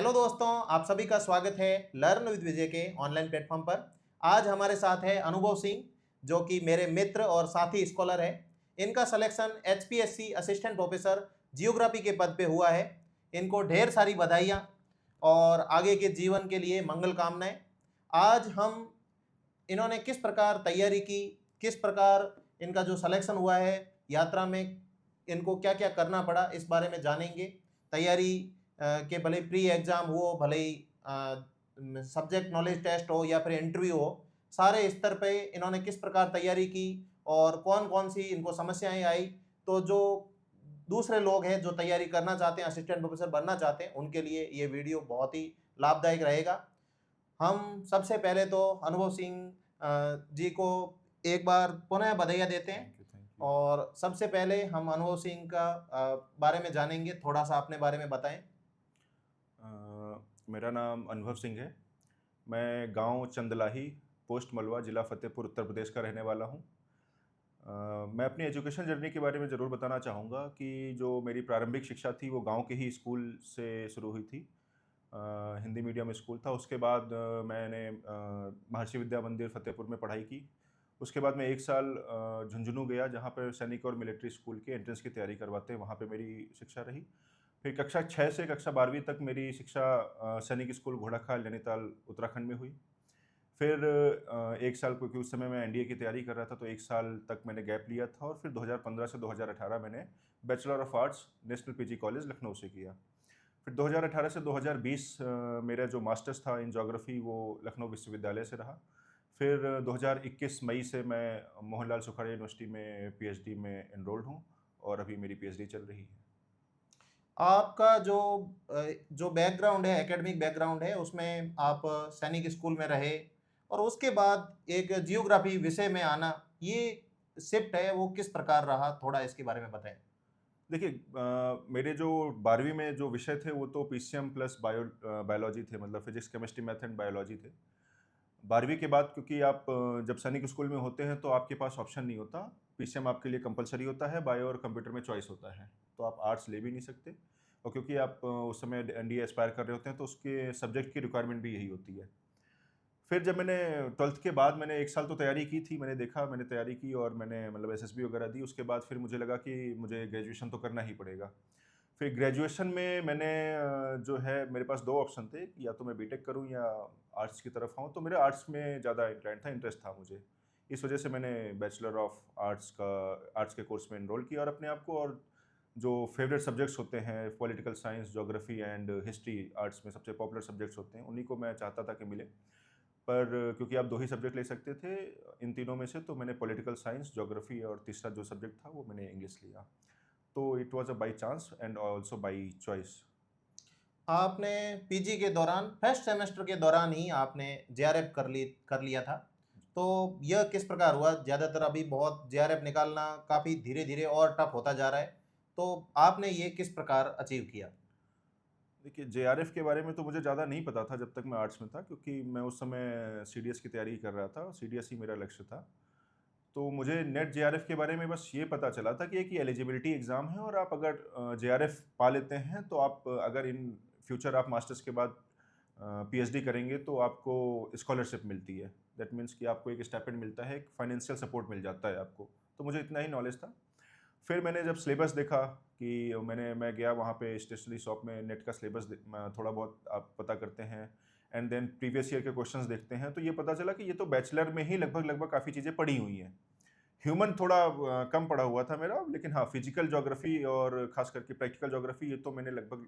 Hello दोस्तों, आप सभी का स्वागत है लर्न विद विजय के ऑनलाइन प्लेटफॉर्म पर। आज हमारे साथ है अनुभव सिंह, जो कि मेरे मित्र और साथी स्कॉलर है। इनका selection HPSC assistant professor geography के पद पे हुआ है। इनको ढेर सारी बधाइयाँ और आगे के जीवन के लिए मंगल कामनाएं। आज हम इन्होंने किस प्रकार तैयारी की, किस प्रकार इनका जो सिलेक्शन हुआ है यात्रा में, इनको क्या क्या करना पड़ा, इस बारे में जानेंगे। तैयारी के भले प्री एग्ज़ाम हो, भले ही सब्जेक्ट नॉलेज टेस्ट हो या फिर इंटरव्यू हो, सारे स्तर पे इन्होंने किस प्रकार तैयारी की और कौन कौन सी इनको समस्याएं आई। तो जो दूसरे लोग हैं जो तैयारी करना चाहते हैं, असिस्टेंट प्रोफेसर बनना चाहते हैं, उनके लिए ये वीडियो बहुत ही लाभदायक रहेगा। हम सबसे पहले तो अनुभव सिंह जी को एक बार पुनः बधाइयाँ देते हैं। Thank you, thank you. और सबसे पहले हम अनुभव सिंह का बारे में जानेंगे। थोड़ा सा अपने बारे में बताएं। मेरा नाम अनुभव सिंह है। मैं गांव चंदलाही, पोस्ट मलवा, ज़िला फ़तेहपुर, उत्तर प्रदेश का रहने वाला हूं। मैं अपनी एजुकेशन जर्नी के बारे में ज़रूर बताना चाहूँगा कि जो मेरी प्रारंभिक शिक्षा थी वो गांव के ही स्कूल से शुरू हुई थी। हिंदी मीडियम स्कूल था। उसके बाद मैंने महर्षि विद्या मंदिर फ़तेहपुर में पढ़ाई की। उसके बाद मैं 1 साल झुंझुनू गया, जहाँ पर सैनिक और मिलिट्री स्कूल के एंट्रेंस की तैयारी करवाते हैं, वहाँ पे मेरी शिक्षा रही। फिर कक्षा 6 से कक्षा 12वीं तक मेरी शिक्षा सैनिक स्कूल घोड़ाखाल, नैनीताल, उत्तराखंड में हुई। फिर 1 साल, क्योंकि उस समय मैं एनडीए की तैयारी कर रहा था, तो 1 साल तक मैंने गैप लिया था और फिर 2015 से 2018 मैंने bachelor of arts national PG college Lucknow से किया। फिर 2018 से 2020 मेरा जो मास्टर्स था इन ज्योग्राफी वो लखनऊ विश्वविद्यालय से रहा। फिर 2021 मई से मैं मोहनलाल सुखाड़िया यूनिवर्सिटी में पीएचडी में एनरोल्ड हूँ और अभी मेरी पीएचडी चल रही है। आपका जो बैकग्राउंड है, एकेडमिक बैकग्राउंड है, उसमें आप सैनिक स्कूल में रहे और उसके बाद एक जियोग्राफी विषय में आना, ये शिफ्ट है वो किस प्रकार रहा, थोड़ा इसके बारे में बताएं। देखिए, मेरे जो 12वीं में जो विषय थे वो तो पीसीएम प्लस बायोलॉजी थे, मतलब physics, chemistry, math and biology थे। 12वीं के बाद क्योंकि आप जब सैनिक स्कूल में होते हैं तो आपके पास ऑप्शन नहीं होता। पीसीएम आपके लिए कंपलसरी होता है, बायो और कंप्यूटर में चॉइस होता है। तो आप आर्ट्स ले भी नहीं सकते, और क्योंकि आप उस समय एनडीए एस्पायर कर रहे होते हैं तो उसके सब्जेक्ट की रिक्वायरमेंट भी यही होती है। फिर जब मैंने 12th के बाद मैंने 1 साल तो तैयारी की थी, मैंने देखा, मैंने तैयारी की और मैंने मतलब एसएसबी वगैरह दी। उसके बाद फिर मुझे लगा कि मुझे ग्रेजुएशन तो करना ही पड़ेगा। फिर ग्रेजुएशन में मैंने जो है मेरे पास 2 ऑप्शन थे कि या तो मैं बीटेक करूँ या आर्ट्स की तरफ आऊँ। तो मेरे आर्ट्स में ज़्यादा इंक्लाइन था, इंटरेस्ट था मुझे। इस वजह से मैंने बैचलर ऑफ आर्ट्स के कोर्स में एनरोल किया और अपने आप को, और जो फेवरेट सब्जेक्ट्स होते हैं political science, geography and history, arts में सबसे पॉपुलर सब्जेक्ट्स होते हैं, उन्हीं को मैं चाहता था कि मिले। पर क्योंकि आप 2 ही सब्जेक्ट ले सकते थे इन तीनों में से, तो मैंने पॉलिटिकल साइंस, ज्योग्राफी और तीसरा जो सब्जेक्ट था वो मैंने इंग्लिश लिया। तो it was a by chance and also by choice. आपने पीजी के दौरान फर्स्ट सेमेस्टर के दौरान ही आपने जेआरएफ कर लिया था। तो यह किस प्रकार हुआ? ज़्यादातर अभी बहुत जेआरएफ निकालना काफ़ी धीरे धीरे और टफ होता जा रहा है। तो आपने ये किस प्रकार अचीव किया? देखिए, जेआरएफ के बारे में तो मुझे ज़्यादा नहीं पता था जब तक मैं आर्ट्स में था, क्योंकि मैं उस समय सीडीएस की तैयारी कर रहा था, सीडीएस ही मेरा लक्ष्य था। तो मुझे नेट जेआरएफ के बारे में बस ये पता चला था कि एक एलिजिबिलिटी एग्ज़ाम है, और आप अगर जेआरएफ पा लेते हैं तो आप अगर इन फ्यूचर आप मास्टर्स के बाद पीएचडी करेंगे तो आपको स्कॉलरशिप मिलती है। दैट मीन्स कि आपको एक स्टाइपेंड मिलता है, एक फाइनेंशियल सपोर्ट मिल जाता है आपको। तो मुझे इतना ही नॉलेज था। फिर मैंने जब सिलेबस देखा कि मैं गया वहाँ पे स्टेशनरी शॉप में, नेट का सिलेबस थोड़ा बहुत आप पता करते हैं एंड देन प्रीवियस ईयर के क्वेश्चंस देखते हैं, तो ये पता चला कि ये तो बैचलर में ही लगभग लगभग काफ़ी चीज़ें पढ़ी हुई हैं। ह्यूमन थोड़ा कम पढ़ा हुआ था मेरा, लेकिन हाँ, फिजिकल ज्योग्राफी और खास करके प्रैक्टिकल ज्योग्राफी ये तो मैंने लगभग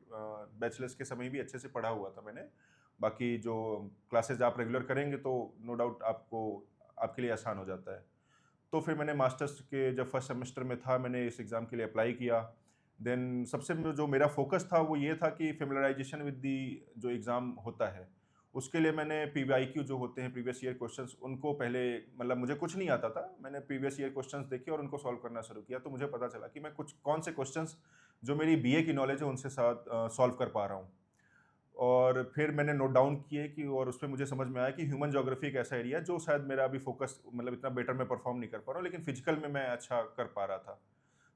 बैचलर्स के समय भी अच्छे से पढ़ा हुआ था मैंने। बाकी जो क्लासेज आप रेगुलर करेंगे तो नो डाउट आपको, आपके लिए आसान हो जाता है। तो फिर मैंने मास्टर्स के जब फर्स्ट सेमेस्टर में था, मैंने इस एग्ज़ाम के लिए अप्लाई किया। देन सबसे जो मेरा फ़ोकस था वो ये था कि फ़ैमिलियराइज़ेशन विद दी जो एग्ज़ाम होता है, उसके लिए मैंने पीवाईक्यू जो होते हैं, प्रीवियस ईयर क्वेश्चंस, उनको पहले, मतलब मुझे कुछ नहीं आता था, मैंने प्रीवियस ईयर क्वेश्चंस देखे और उनको सॉल्व करना शुरू किया। तो मुझे पता चला कि मैं कुछ कौन से क्वेश्चंस जो मेरी बीए की नॉलेज है उनसे साथ सॉल्व कर पा रहा हूँ। और फिर मैंने नोट डाउन किए कि, और उसमें मुझे समझ में आया कि ह्यूमन ज्योग्राफी एक ऐसा एरिया है जो शायद मेरा अभी फ़ोकस, मतलब इतना बेटर मैं परफ़ॉर्म नहीं कर पा रहा हूँ, लेकिन फिज़िकल में मैं अच्छा कर पा रहा था।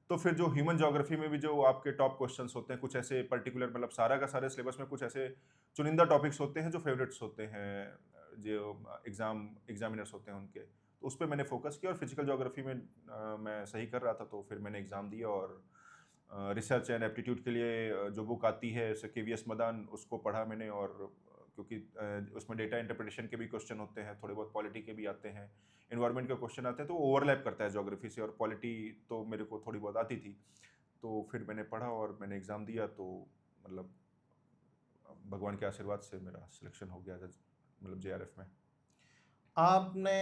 तो फिर जो ह्यूमन ज्योग्राफी में भी जो आपके टॉप क्वेश्चंस होते हैं, कुछ ऐसे पर्टिकुलर मतलब सारा का सारे सिलेबस में कुछ ऐसे चुनिंदा टॉपिक्स होते हैं जो फेवरेट्स होते हैं, जो एग्जामिनर्स होते हैं उनके, तो उस पे मैंने फोकस किया और फिजिकल ज्योग्राफी में मैं सही कर रहा था, तो फिर मैंने एग्ज़ाम दिया और रिसर्च एंड एप्टीट्यूड के लिए जो बुक आती है जैसे केवीएस मदान, उसको पढ़ा मैंने। और क्योंकि उसमें डेटा इंटरप्रिटेशन के भी क्वेश्चन होते हैं, थोड़े बहुत पॉलिटी के भी आते हैं, एनवायरनमेंट के क्वेश्चन आते हैं, तो ओवरलैप करता है ज्योग्राफी से, और पॉलिटी तो मेरे को थोड़ी बहुत आती थी। तो फिर मैंने पढ़ा और मैंने एग्ज़ाम दिया, तो मतलब भगवान के आशीर्वाद से मेरा सिलेक्शन हो गया था, मतलब जेआरएफ में। आपने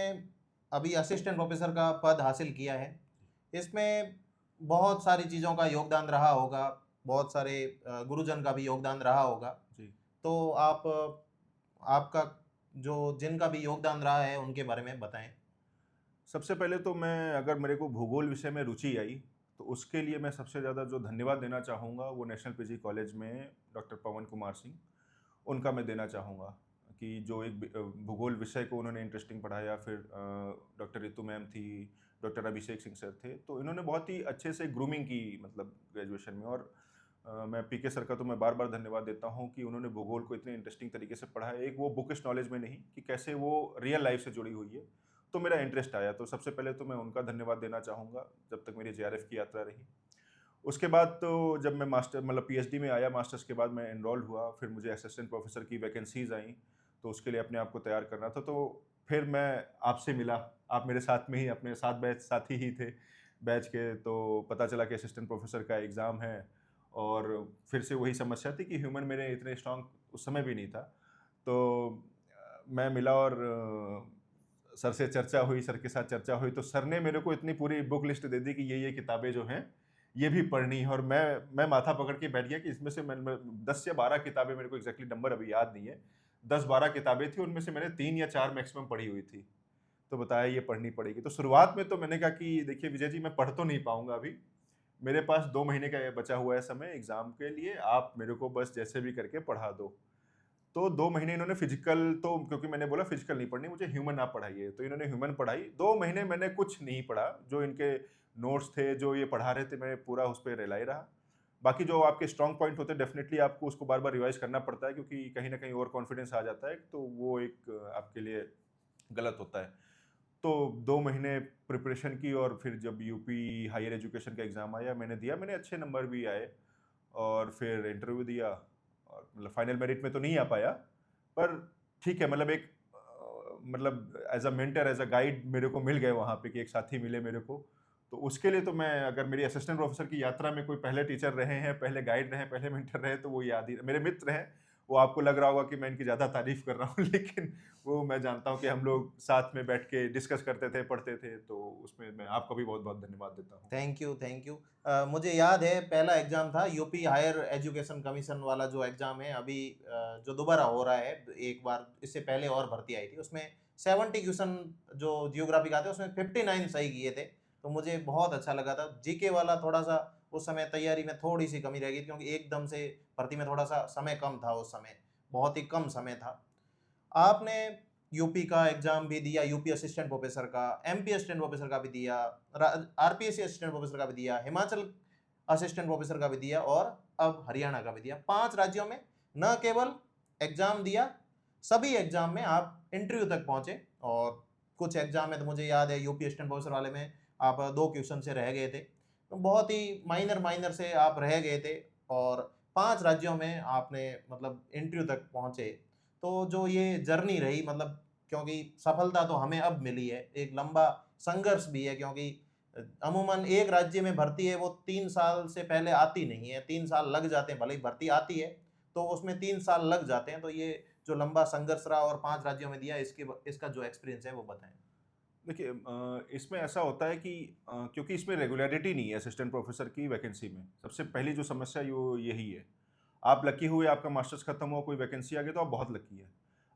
अभी असिस्टेंट प्रोफेसर का पद हासिल किया है, इसमें बहुत सारी चीज़ों का योगदान रहा होगा, बहुत सारे गुरुजन का भी योगदान रहा होगा। जी। तो आपका जो जिनका भी योगदान रहा है उनके बारे में बताएं। सबसे पहले तो मैं, अगर मेरे को भूगोल विषय में रुचि आई, तो उसके लिए मैं सबसे ज़्यादा जो धन्यवाद देना चाहूँगा वो नेशनल पीजी कॉलेज में डॉक्टर पवन कुमार सिंह, उनका मैं देना चाहूँगा कि जो एक भूगोल विषय को उन्होंने इंटरेस्टिंग पढ़ाया। फिर डॉक्टर रितु मैम थी, डॉक्टर अभिषेक सिंह सर थे, तो इन्होंने बहुत ही अच्छे से ग्रूमिंग की, मतलब ग्रेजुएशन में। और मैं पीके सर का तो मैं बार बार धन्यवाद देता हूँ कि उन्होंने भूगोल को इतने इंटरेस्टिंग तरीके से पढ़ाया, एक वो बुकिश नॉलेज में नहीं कि कैसे वो रियल लाइफ से जुड़ी हुई है, तो मेरा इंटरेस्ट आया। तो सबसे पहले तो मैं उनका धन्यवाद देना चाहूँगा जब तक मेरी जेआरएफ की यात्रा रही। उसके बाद तो जब मैं मास्टर मतलब पीएचडी में आया, मास्टर्स के बाद मैं एनरोल्ड हुआ, फिर मुझे असिस्टेंट प्रोफेसर की वैकेंसीज आई, तो उसके लिए अपने आप को तैयार करना था। तो फिर मैं आपसे मिला, आप मेरे साथ में ही, अपने साथ बैच साथी ही थे बैच के, तो पता चला कि असिस्टेंट प्रोफेसर का एग्ज़ाम है। और फिर से वही समस्या थी कि ह्यूमन मेरे इतने स्ट्रांग उस समय भी नहीं था। तो मैं मिला और सर से चर्चा हुई, सर के साथ चर्चा हुई, तो सर ने मेरे को इतनी पूरी बुक लिस्ट दे दी कि ये किताबें जो हैं ये भी पढ़नी है। और मैं माथा पकड़ के बैठ गया कि इसमें से मैं 10 या 12 किताबें, मेरे को एग्जैक्टली नंबर अभी याद नहीं है, 10-12 किताबें थी, उनमें से मैंने 3 या 4 मैक्सिमम पढ़ी हुई थी। तो बताया ये पढ़नी पड़ेगी। तो शुरुआत में तो मैंने कहा कि देखिए विजय जी, मैं पढ़ तो नहीं पाऊँगा अभी, मेरे पास 2 महीने का बचा हुआ है समय एग्ज़ाम के लिए, आप मेरे को बस जैसे भी करके पढ़ा दो। तो 2 महीने इन्होंने फिजिकल, तो क्योंकि मैंने बोला फिजिकल नहीं पढ़नी, मुझे ह्यूमन आप पढ़ाइए, तो इन्होंने ह्यूमन पढ़ाई। 2 महीने मैंने कुछ नहीं पढ़ा, जो इनके नोट्स थे, जो ये पढ़ा रहे थे, मैं पूरा उस पे रिलाई रहा। बाकी जो आपके स्ट्रॉन्ग पॉइंट होते हैं, डेफिनिटली आपको उसको बार-बार रिवाइज़ करना पड़ता है, क्योंकि कहीं न कहीं ओवर कॉन्फिडेंस आ जाता है, तो वो एक आपके लिए गलत होता है। तो 2 महीने प्रिपरेशन की, और फिर जब यूपी हायर एजुकेशन का एग्ज़ाम आया, मैंने दिया, मैंने अच्छे नंबर भी आए, और फिर इंटरव्यू दिया, और मतलब फाइनल मेरिट में तो नहीं आ पाया, पर ठीक है, मतलब एक मतलब as a mentor, as a guide मेरे को मिल गए वहाँ पे, कि एक साथी मिले मेरे को। तो उसके लिए तो मैं, अगर मेरी असिस्टेंट प्रोफ़ेसर की यात्रा में कोई पहले टीचर रहे हैं, पहले गाइड रहे हैं, पहले मेंटर रहे, तो वो याद ही मेरे मित्र हैं। वो आपको लग रहा होगा कि मैं इनकी ज़्यादा तारीफ़ कर रहा हूँ लेकिन वो मैं जानता हूँ कि हम लोग साथ में बैठ के डिस्कस करते थे, पढ़ते थे, तो उसमें मैं आपका भी बहुत-बहुत धन्यवाद देता हूँ। Thank you, thank you. मुझे याद है पहला एग्ज़ाम था यूपी हायर एजुकेशन कमीशन वाला, जो एग्ज़ाम है अभी जो दोबारा हो रहा है, एक बार इससे पहले और भर्ती आई थी, उसमें 70 क्वेश्चन जो जियोग्राफी का आते हैं उसमें 59 सही किए थे। तो मुझे बहुत अच्छा लगा था। जीके वाला थोड़ा-सा उस समय तैयारी में थोड़ी-सी कमी रह गई थी, क्योंकि एकदम से भर्ती में थोड़ा-सा समय कम था उस समय, बहुत ही कम समय था। आपने यूपी का एग्ज़ाम भी दिया, यूपी असिस्टेंट प्रोफेसर का, एमपी असिस्टेंट प्रोफेसर का भी दिया, आरपीएससी असिस्टेंट प्रोफेसर का भी दिया, हिमाचल असिस्टेंट प्रोफेसर का भी दिया, और अब हरियाणा का भी दिया। 5 राज्यों में न केवल एग्ज़ाम दिया, सभी एग्ज़ाम में आप इंटरव्यू तक पहुँचे। और कुछ एग्ज़ाम में तो मुझे याद है यूपी असिस्टेंट प्रोफेसर वाले में आप 2 क्वेश्चन से रह गए थे। तो बहुत ही माइनर माइनर से आप रह गए थे, और 5 राज्यों में आपने मतलब इंटरव्यू तक पहुँचे। तो जो ये जर्नी रही, मतलब क्योंकि सफलता तो हमें अब मिली है, एक लंबा संघर्ष भी है, क्योंकि अमूमन एक राज्य में भर्ती है वो 3 साल से पहले आती नहीं है, 3 साल लग जाते हैं, भले ही भर्ती आती है, तो उसमें 3 साल लग जाते हैं। तो ये जो लंबा संघर्ष रहा और 5 राज्यों में दिया, इसका जो एक्सपीरियंस है वो बताएँ? देखिए इसमें ऐसा होता है कि क्योंकि इसमें रेगुलरिटी नहीं है असिस्टेंट प्रोफेसर की वैकेंसी में, सबसे पहली जो समस्या यो यही है। आप लकी हुए, आपका मास्टर्स खत्म हुआ, कोई वैकेंसी आ गई, तो आप बहुत लकी है।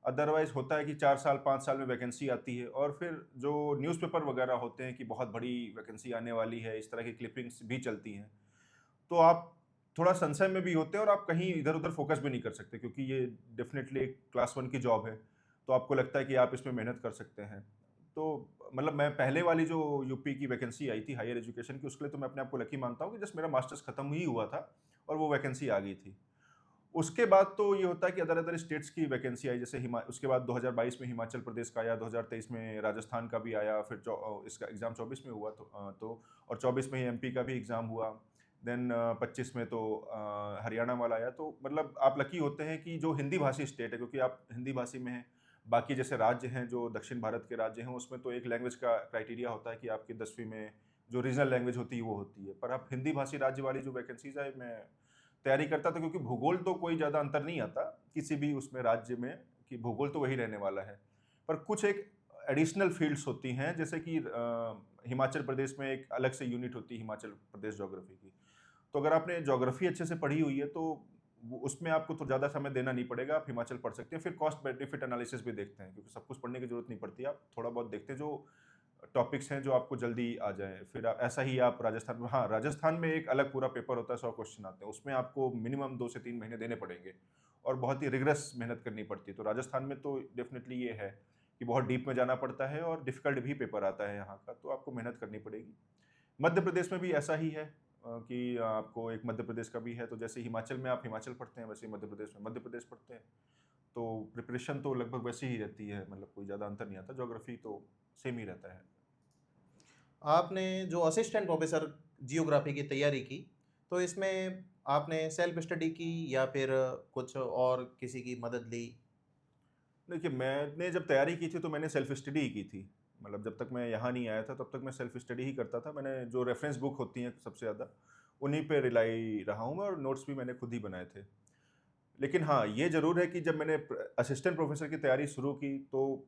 अदरवाइज़ होता है कि 4 साल, 5 साल में वैकेंसी आती है, और फिर जो न्यूज़पेपर वगैरह होते हैं कि बहुत बड़ी वैकेंसी आने वाली है, इस तरह की क्लिपिंग्स भी चलती हैं। तो आप थोड़ा संशय में भी होते हैं, और आप कहीं इधर-उधर फ़ोकस भी नहीं कर सकते, क्योंकि ये डेफ़िनेटली एक क्लास 1 की जॉब है, तो आपको लगता है कि आप इसमें मेहनत कर सकते हैं। तो मतलब मैं पहले वाली जो यूपी की वैकेंसी आई थी हायर एजुकेशन की, उसके लिए तो मैं अपने आप को लकी मानता हूँ कि जस्ट मेरा मास्टर्स खत्म ही हुआ था और वो वैकेंसी आ गई थी। उसके बाद तो ये होता है कि अदर-अदर स्टेट्स की वैकेंसी आई, जैसे उसके बाद 2022 में हिमाचल प्रदेश का आया, 2023 में राजस्थान का भी आया, फिर इसका एग्ज़ाम 24 में हुआ तो और 24 में ही एमपी का भी एग्ज़ाम हुआ। देन 25 में तो हरियाणा वाला आया। तो मतलब आप लकी होते हैं कि जो हिंदी भाषी स्टेट है, क्योंकि आप हिंदी भाषी में हैं। बाकी जैसे राज्य हैं, जो दक्षिण भारत के राज्य हैं, उसमें तो एक लैंग्वेज का क्राइटेरिया होता है कि आपकी 10वीं में जो रीजनल लैंग्वेज होती है, वो होती है। पर आप हिंदी भाषी राज्य वाली जो वैकेंसीज़ आई, मैं तैयारी करता था, क्योंकि भूगोल तो कोई ज़्यादा अंतर नहीं आता किसी भी उसमें राज्य में, कि भूगोल तो वही रहने वाला है। पर कुछ एक एडिशनल फ़ील्ड्स होती हैं, जैसे कि हिमाचल प्रदेश में एक अलग से यूनिट होती है, हिमाचल प्रदेश ज्योग्राफी की। तो अगर आपने ज्योग्राफी अच्छे से पढ़ी हुई है, तो उसमें आपको तो ज़्यादा समय देना नहीं पड़ेगा, आप हिमाचल पढ़ सकते हैं। फिर कॉस्ट बेनिफिट एनालिसिस भी देखते हैं, क्योंकि सब कुछ पढ़ने की जरूरत नहीं पड़ती, आप थोड़ा बहुत देखते हैं जो टॉपिक्स हैं जो आपको जल्दी आ जाए। फिर ऐसा ही आप राजस्थान में, हाँ, राजस्थान में एक अलग पूरा पेपर होता है, 100 क्वेश्चन आते हैं, उसमें आपको मिनिमम 2 से 3 महीने देने पड़ेंगे और बहुत ही रिगरस मेहनत करनी पड़ती है। तो राजस्थान में तो डेफिनेटली ये है कि बहुत डीप में जाना पड़ता है और डिफिकल्ट भी पेपर आता है यहाँ का, तो आपको मेहनत करनी पड़ेगी। मध्य प्रदेश में भी ऐसा ही है कि आपको एक मध्य प्रदेश का भी है, तो जैसे हिमाचल में आप हिमाचल पढ़ते हैं, वैसे ही मध्य प्रदेश में मध्य प्रदेश पढ़ते हैं। तो प्रिपरेशन तो लगभग वैसी ही रहती है, मतलब कोई ज़्यादा अंतर नहीं आता, ज्योग्राफी तो सेम ही रहता है। आपने जो असिस्टेंट प्रोफेसर जियोग्राफी की तैयारी की, तो इसमें आपने सेल्फ स्टडी की या फिर कुछ और किसी की मदद ली? देखिए, मैंने जब तैयारी की थी तो मैंने सेल्फ स्टडी ही की थी। मतलब जब तक मैं यहाँ नहीं आया था तब तक मैं सेल्फ स्टडी ही करता था। मैंने जो रेफ़रेंस बुक होती हैं सबसे ज़्यादा, उन्हीं पे रिलाई रहा हूँ मैं, और नोट्स भी मैंने खुद ही बनाए थे। लेकिन हाँ, ये ज़रूर है कि जब मैंने असिस्टेंट प्रोफ़ेसर की तैयारी शुरू की, तो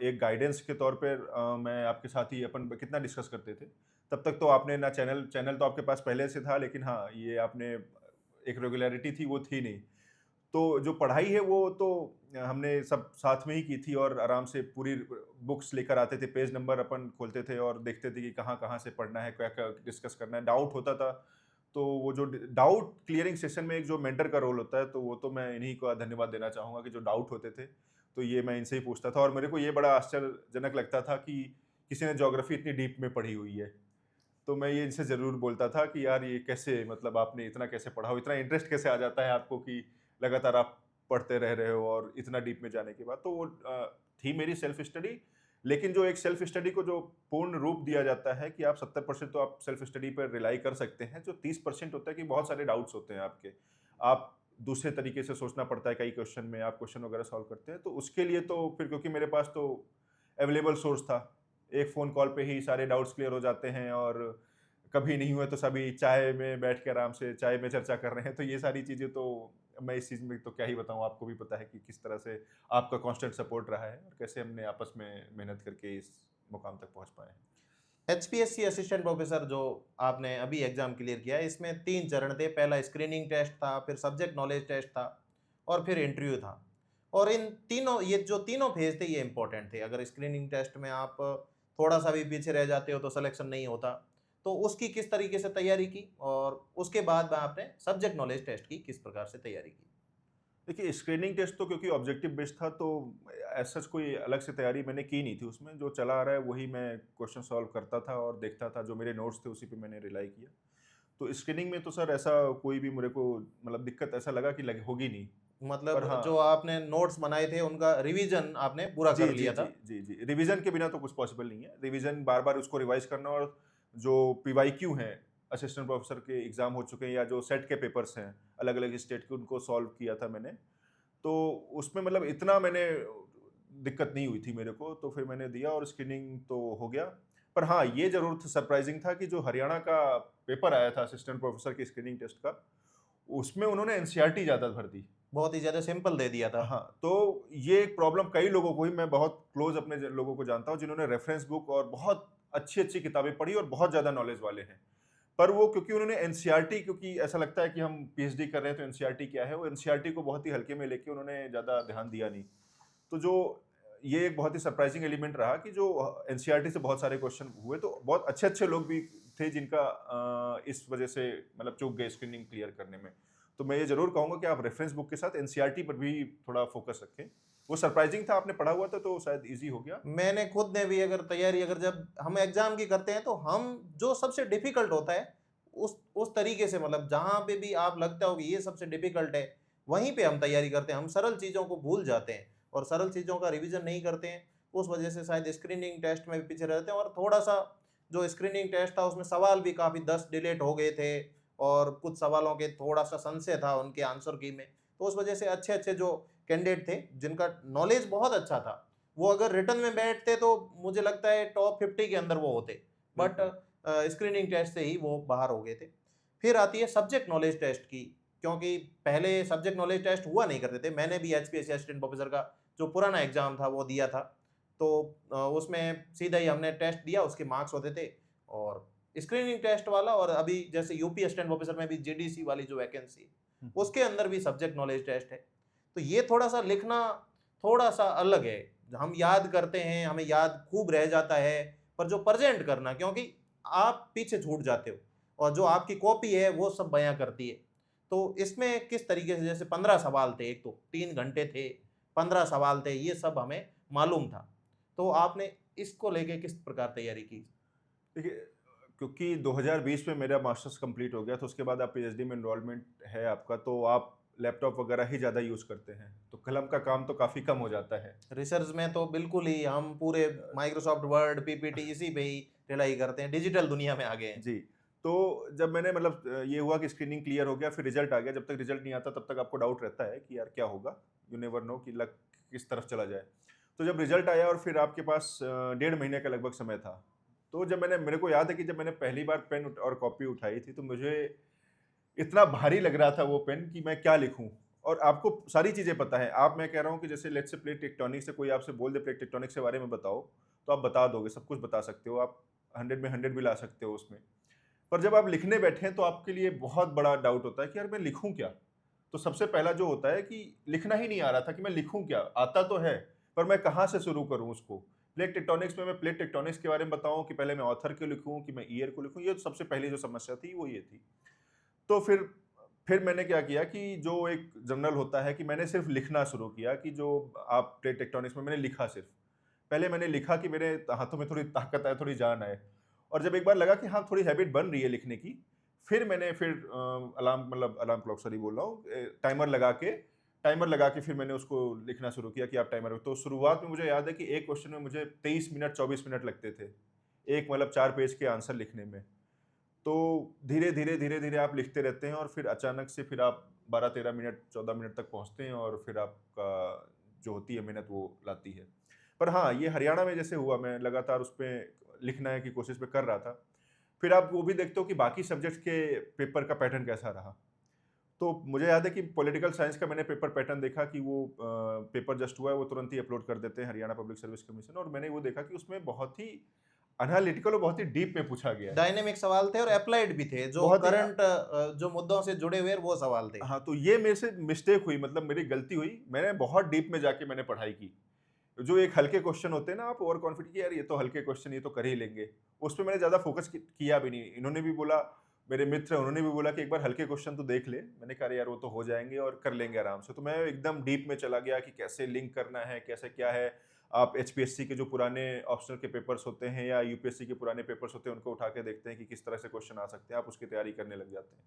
एक गाइडेंस के तौर पे मैं आपके साथ ही अपन कितना डिस्कस करते थे। तब तक तो आपने ना चैनल चैनल तो आपके पास पहले से था, लेकिन हाँ, ये आपने एक रेगुलैरिटी थी वो थी नहीं। तो जो पढ़ाई है वो तो हमने सब साथ में ही की थी, और आराम से पूरी बुक्स लेकर आते थे, पेज नंबर अपन खोलते थे और देखते थे कि कहाँ-कहाँ से पढ़ना है, क्या-क्या डिस्कस करना है। डाउट होता था, तो वो जो डाउट क्लियरिंग सेशन में एक जो मेंटर का रोल होता है, तो वो तो मैं इन्हीं का धन्यवाद देना चाहूँगा कि जो डाउट होते थे, तो ये मैं इनसे ही पूछता था। और मेरे को ये बड़ा आश्चर्यजनक लगता था कि किसी ने ज्योग्राफी इतनी डीप में पढ़ी हुई है। तो मैं ये इनसे ज़रूर बोलता था कि यार ये कैसे, मतलब आपने इतना कैसे पढ़ा हो? इतना इंटरेस्ट कैसे आ जाता है आपको कि लगातार आप पढ़ते रह रहे हो और इतना डीप में जाने के बाद? तो वो थी मेरी सेल्फ स्टडी। लेकिन जो एक सेल्फ स्टडी को जो पूर्ण रूप दिया जाता है कि आप 70% तो आप सेल्फ स्टडी पर रिलाई कर सकते हैं, जो 30% होता है कि बहुत सारे डाउट्स होते हैं आपके। आप दूसरे तरीके से सोचना पड़ता है कई क्वेश्चन में, आप क्वेश्चन वगैरह सॉल्व करते हैं, तो उसके लिए तो फिर, क्योंकि मेरे पास तो अवेलेबल सोर्स था, एक फ़ोन कॉल पे ही सारे डाउट्स क्लियर हो जाते हैं, और कभी नहीं हुए तो सभी चाय में बैठ के आराम से चाय में चर्चा कर रहे हैं, तो ये सारी चीज़ें तो मैं इस चीज़ में तो क्या ही बताऊँ, आपको भी पता है कि किस तरह से आपका कांस्टेंट सपोर्ट रहा है और कैसे हमने आपस में मेहनत करके इस मुकाम तक पहुँच पाए हैं। एचपीएससी असिस्टेंट प्रोफेसर जो आपने अभी एग्ज़ाम क्लियर किया है, इसमें 3 चरण थे। पहला स्क्रीनिंग टेस्ट था, फिर सब्जेक्ट नॉलेज टेस्ट था और फिर इंटरव्यू था। और इन तीनों, ये जो तीनों फेज़ थे, ये इम्पोर्टेंट थे। अगर स्क्रीनिंग टेस्ट में आप थोड़ा-सा भी पीछे रह जाते हो तो सिलेक्शन नहीं होता। तो उसकी किस तरीके से तैयारी की, और उसके बाद में आपने सब्जेक्ट नॉलेज टेस्ट की किस प्रकार से तैयारी की? देखिए, स्क्रीनिंग टेस्ट तो क्योंकि ऑब्जेक्टिव बेस्ड था, तो एज़ सच कोई अलग से तैयारी मैंने की नहीं थी उसमें। जो चला आ रहा है वही मैं क्वेश्चन सॉल्व करता था और देखता था, जो मेरे नोट्स थे उसी पे मैंने रिलाई किया। तो स्क्रीनिंग में तो सर ऐसा कोई भी मेरे को मतलब दिक्कत ऐसा लगा कि लग होगी नहीं। पर मतलब जो हाँ, आपने नोट्स बनाए थे, उनका रिवीजन आपने पूरा जी, कर जी, लिया जी, था। जी, जी। रिवीज़न के बिना तो कुछ पॉसिबल नहीं है। रिवीज़न बार-बार उसको रिवाइज़ करना, और जो पीवाईक्यू हैं, असिस्टेंट प्रोफ़ेसर के एग्ज़ाम हो चुके हैं या जो सेट के पेपर्स हैं, अलग-अलग स्टेट के, उनको सॉल्व किया था मैंने। तो उसमें मतलब इतना मैंने दिक्कत नहीं हुई थी मेरे को, तो फिर मैंने दिया और स्क्रीनिंग तो हो गया। पर हाँ, ये ज़रूर सरप्राइज़िंग था कि जो हरियाणा का पेपर आया था असिस्टेंट प्रोफ़ेसर के स्क्रीनिंग टेस्ट का, उसमें उन्होंने एनसीईआरटी ज़्यादा भर दी। बहुत ही ज़्यादा सिंपल दे दिया था। हाँ, तो ये एक प्रॉब्लम कई लोगों को हुई, मैं बहुत क्लोज़ अपने लोगों को जानता हूँ जिन्होंने रेफरेंस बुक और बहुत अच्छी-अच्छी किताबें पढ़ी और बहुत ज़्यादा नॉलेज वाले हैं। पर वो क्योंकि उन्होंने एनसीईआरटी, क्योंकि ऐसा लगता है कि हम पीएचडी कर रहे हैं तो एनसीईआरटी क्या है, वो एनसीईआरटी को बहुत ही हल्के में लेके उन्होंने ज़्यादा ध्यान दिया नहीं। तो जो ये एक बहुत ही सरप्राइजिंग एलिमेंट रहा कि जो एनसीईआरटी से बहुत सारे क्वेश्चन हुए, तो बहुत अच्छे-अच्छे लोग भी थे जिनका इस वजह से मतलब चूक गए स्क्रीनिंग क्लियर करने में। तो मैं ये ज़रूर कहूँगा कि आप रेफरेंस बुक के साथ एनसीईआरटी पर भी थोड़ा फोकस रखें। वो सरप्राइजिंग था, आपने पढ़ा हुआ था तो शायद ईज़ी हो गया। मैंने खुद ने भी अगर तैयारी अगर जब हम एग्जाम की करते हैं तो हम जो सबसे डिफिकल्ट होता है उस तरीके से मतलब जहाँ पे भी आप लगता हो कि ये सबसे डिफिकल्ट है वहीं पे हम तैयारी करते हैं। हम सरल चीज़ों को भूल जाते हैं और सरल चीज़ों का रिवीजन नहीं करते हैं। उस वजह से शायद स्क्रीनिंग टेस्ट में भी पीछे रहते हैं और थोड़ा सा जो स्क्रीनिंग टेस्ट था उसमें सवाल भी काफ़ी 10 डिलीट हो गए थे और कुछ सवालों के थोड़ा सा संशय था उनके आंसर की में। तो उस वजह से अच्छे अच्छे जो कैंडिडेट थे जिनका नॉलेज बहुत अच्छा था वो अगर रिटर्न में बैठते तो मुझे लगता है टॉप 50 के अंदर वो होते, बट बिल्कुल। स्क्रीनिंग टेस्ट से ही वो बाहर हो गए थे। फिर आती है सब्जेक्ट नॉलेज टेस्ट की, क्योंकि पहले सब्जेक्ट नॉलेज टेस्ट हुआ नहीं करते थे। मैंने भी एचपीएससी असिस्टेंट प्रोफेसर का जो पुराना एग्जाम था वो दिया था, तो उसमें सीधा ही हमने टेस्ट दिया, उसके मार्क्स होते थे। और स्क्रीनिंग टेस्ट वाला और अभी जैसे यूपी असिस्टेंट प्रोफेसर में भी जीडीसी वाली जो वैकेंसी हुँ, हुँ। उसके अंदर भी सब्जेक्ट नॉलेज टेस्ट है। तो ये थोड़ा सा लिखना थोड़ा सा अलग है। हम याद करते हैं, हमें याद खूब रह जाता है, पर जो प्रेजेंट करना, क्योंकि आप पीछे छूट जाते हो और जो आपकी कॉपी है वो सब बयां करती है। तो इसमें किस तरीके से, जैसे 15 सवाल थे, एक तो 3 घंटे थे, 15 सवाल थे, ये सब हमें मालूम था। तो आपने इसको लेके किस प्रकार तैयारी की? देखिए, क्योंकि 2020 में मेरा मास्टर्स कंप्लीट हो गया, तो उसके बाद आप पीएचडी में एनरोलमेंट है आपका, तो आप लैपटॉप वगैरह ही ज़्यादा यूज़ करते हैं, तो कलम का काम तो काफ़ी कम हो जाता है। रिसर्च में तो बिल्कुल ही हम पूरे माइक्रोसॉफ्ट वर्ड पीपीटी इसी पे ही रिलाई करते हैं, डिजिटल दुनिया में आ गए हैं। जी, तो जब मैंने मतलब ये हुआ कि स्क्रीनिंग क्लियर हो गया, फिर रिजल्ट आ गया। जब तक रिजल्ट नहीं आता तब तक आपको डाउट रहता है कि यार क्या होगा? यू नेवर नो कि लक किस तरफ चला जाए। तो जब रिजल्ट आया और फिर आपके पास 1.5 महीने का लगभग समय था। तो जब मेरे को याद है कि जब मैंने पहली बार पेन और कॉपी उठाई थी, तो मुझे इतना भारी लग रहा था वो पेन कि मैं क्या लिखूँ? और आपको सारी चीज़ें पता है। मैं कह रहा हूँ कि जैसे लेट्स से प्लेट टेक्टोनिक्स से कोई आपसे बोल दे प्लेट टेक्टोनिक्स के बारे में बताओ, तो आप बता दोगे, सब कुछ बता सकते हो। आप 100 में 100 भी ला सकते हो उसमें। पर जब आप लिखने बैठे हैं तो आपके लिए बहुत बड़ा डाउट होता है कि यार मैं लिखूँ क्या? तो सबसे पहला जो होता है कि लिखना ही नहीं आ रहा था कि मैं लिखूँ क्या? आता तो है, पर मैं कहाँ से शुरू करूँ उसको? प्लेट टेक्टोनिक्स में मैं प्लेट टेक्टोनिक्स के बारे में बताऊँ कि पहले मैं ऑथर को लिखूँ कि मैं ईयर को लिखूँ? ये सबसे पहली जो समस्या थी वो ये थी। तो फिर मैंने क्या किया कि जो एक जर्नल होता है कि मैंने सिर्फ़ लिखना शुरू किया कि जो आप प्लेट टेक्टोनिक्स में मैंने लिखा सिर्फ़। पहले मैंने लिखा कि मेरे हाथों में थोड़ी ताकत आए, थोड़ी जान आए। और जब एक बार लगा कि हाँ, थोड़ी हैबिट बन रही है लिखने की, फिर अलार्म क्लॉक सॉरी बोल रहा हूँ, टाइमर लगा के फिर मैंने उसको लिखना शुरू किया कि आप टाइमर। तो शुरुआत में मुझे याद है कि एक क्वेश्चन में मुझे 23 मिनट 24 मिनट लगते थे। एक मतलब 4 पेज के आंसर लिखने में। तो धीरे-धीरे आप लिखते रहते हैं और फिर अचानक से फिर आप 12-13 मिनट 14 मिनट तक पहुँचते हैं और फिर आपका जो होती है मेहनत वो लाती है। पर हाँ, ये हरियाणा में जैसे हुआ, मैं लगातार उसपे लिखने की कोशिश मैं कर रहा था। फिर आप वो भी देखते हो कि बाकी सब्जेक्ट्स के पेपर का पैटर्न कैसा रहा। तो मुझे याद है कि पॉलिटिकल साइंस का मैंने पेपर पैटर्न देखा कि वो पेपर जस्ट हुआ है, वो तुरंत ही अपलोड कर देते हैं हरियाणा पब्लिक सर्विस कमीशन, और मैंने वो देखा कि उसमें बहुत ही एनालिटिकल और बहुत ही डीप में पूछा गया है। डायनेमिक सवाल थे और अप्लाइड भी थे, जो बहुत ही करंट जो मुद्दों से जुड़े हुए हैं, वो सवाल थे। हाँ, तो ये मेरे से मिस्टेक हुई, मतलब मेरी गलती हुई। मैंने बहुत डीप में जाके मैंने पढ़ाई की। जो एक हल्के क्वेश्चन होते हैं ना, आप ओवर कॉन्फिडेंट कि यार ये तो हल्के क्वेश्चन, ये तो कर ही लेंगे। उस पे मैंने ज़्यादा फोकस किया भी नहीं। इन्होंने भी बोला, मेरे मित्र उन्होंने भी बोला कि एक बार हल्के क्वेश्चन तो देख ले। मैंने कहा अरे यार वो तो हो जाएँगे और कर लेंगे आराम से। तो मैं एकदम डीप में चला गया कि कैसे लिंक करना है, कैसे क्या है। आप एचपीएससी के जो पुराने ऑप्शनल के पेपर्स होते हैं या यूपीएससी के पुराने पेपर्स होते हैं, उनको उठा के देखते हैं कि किस तरह से क्वेश्चन आ सकते हैं। आप उसकी तैयारी करने लग जाते हैं।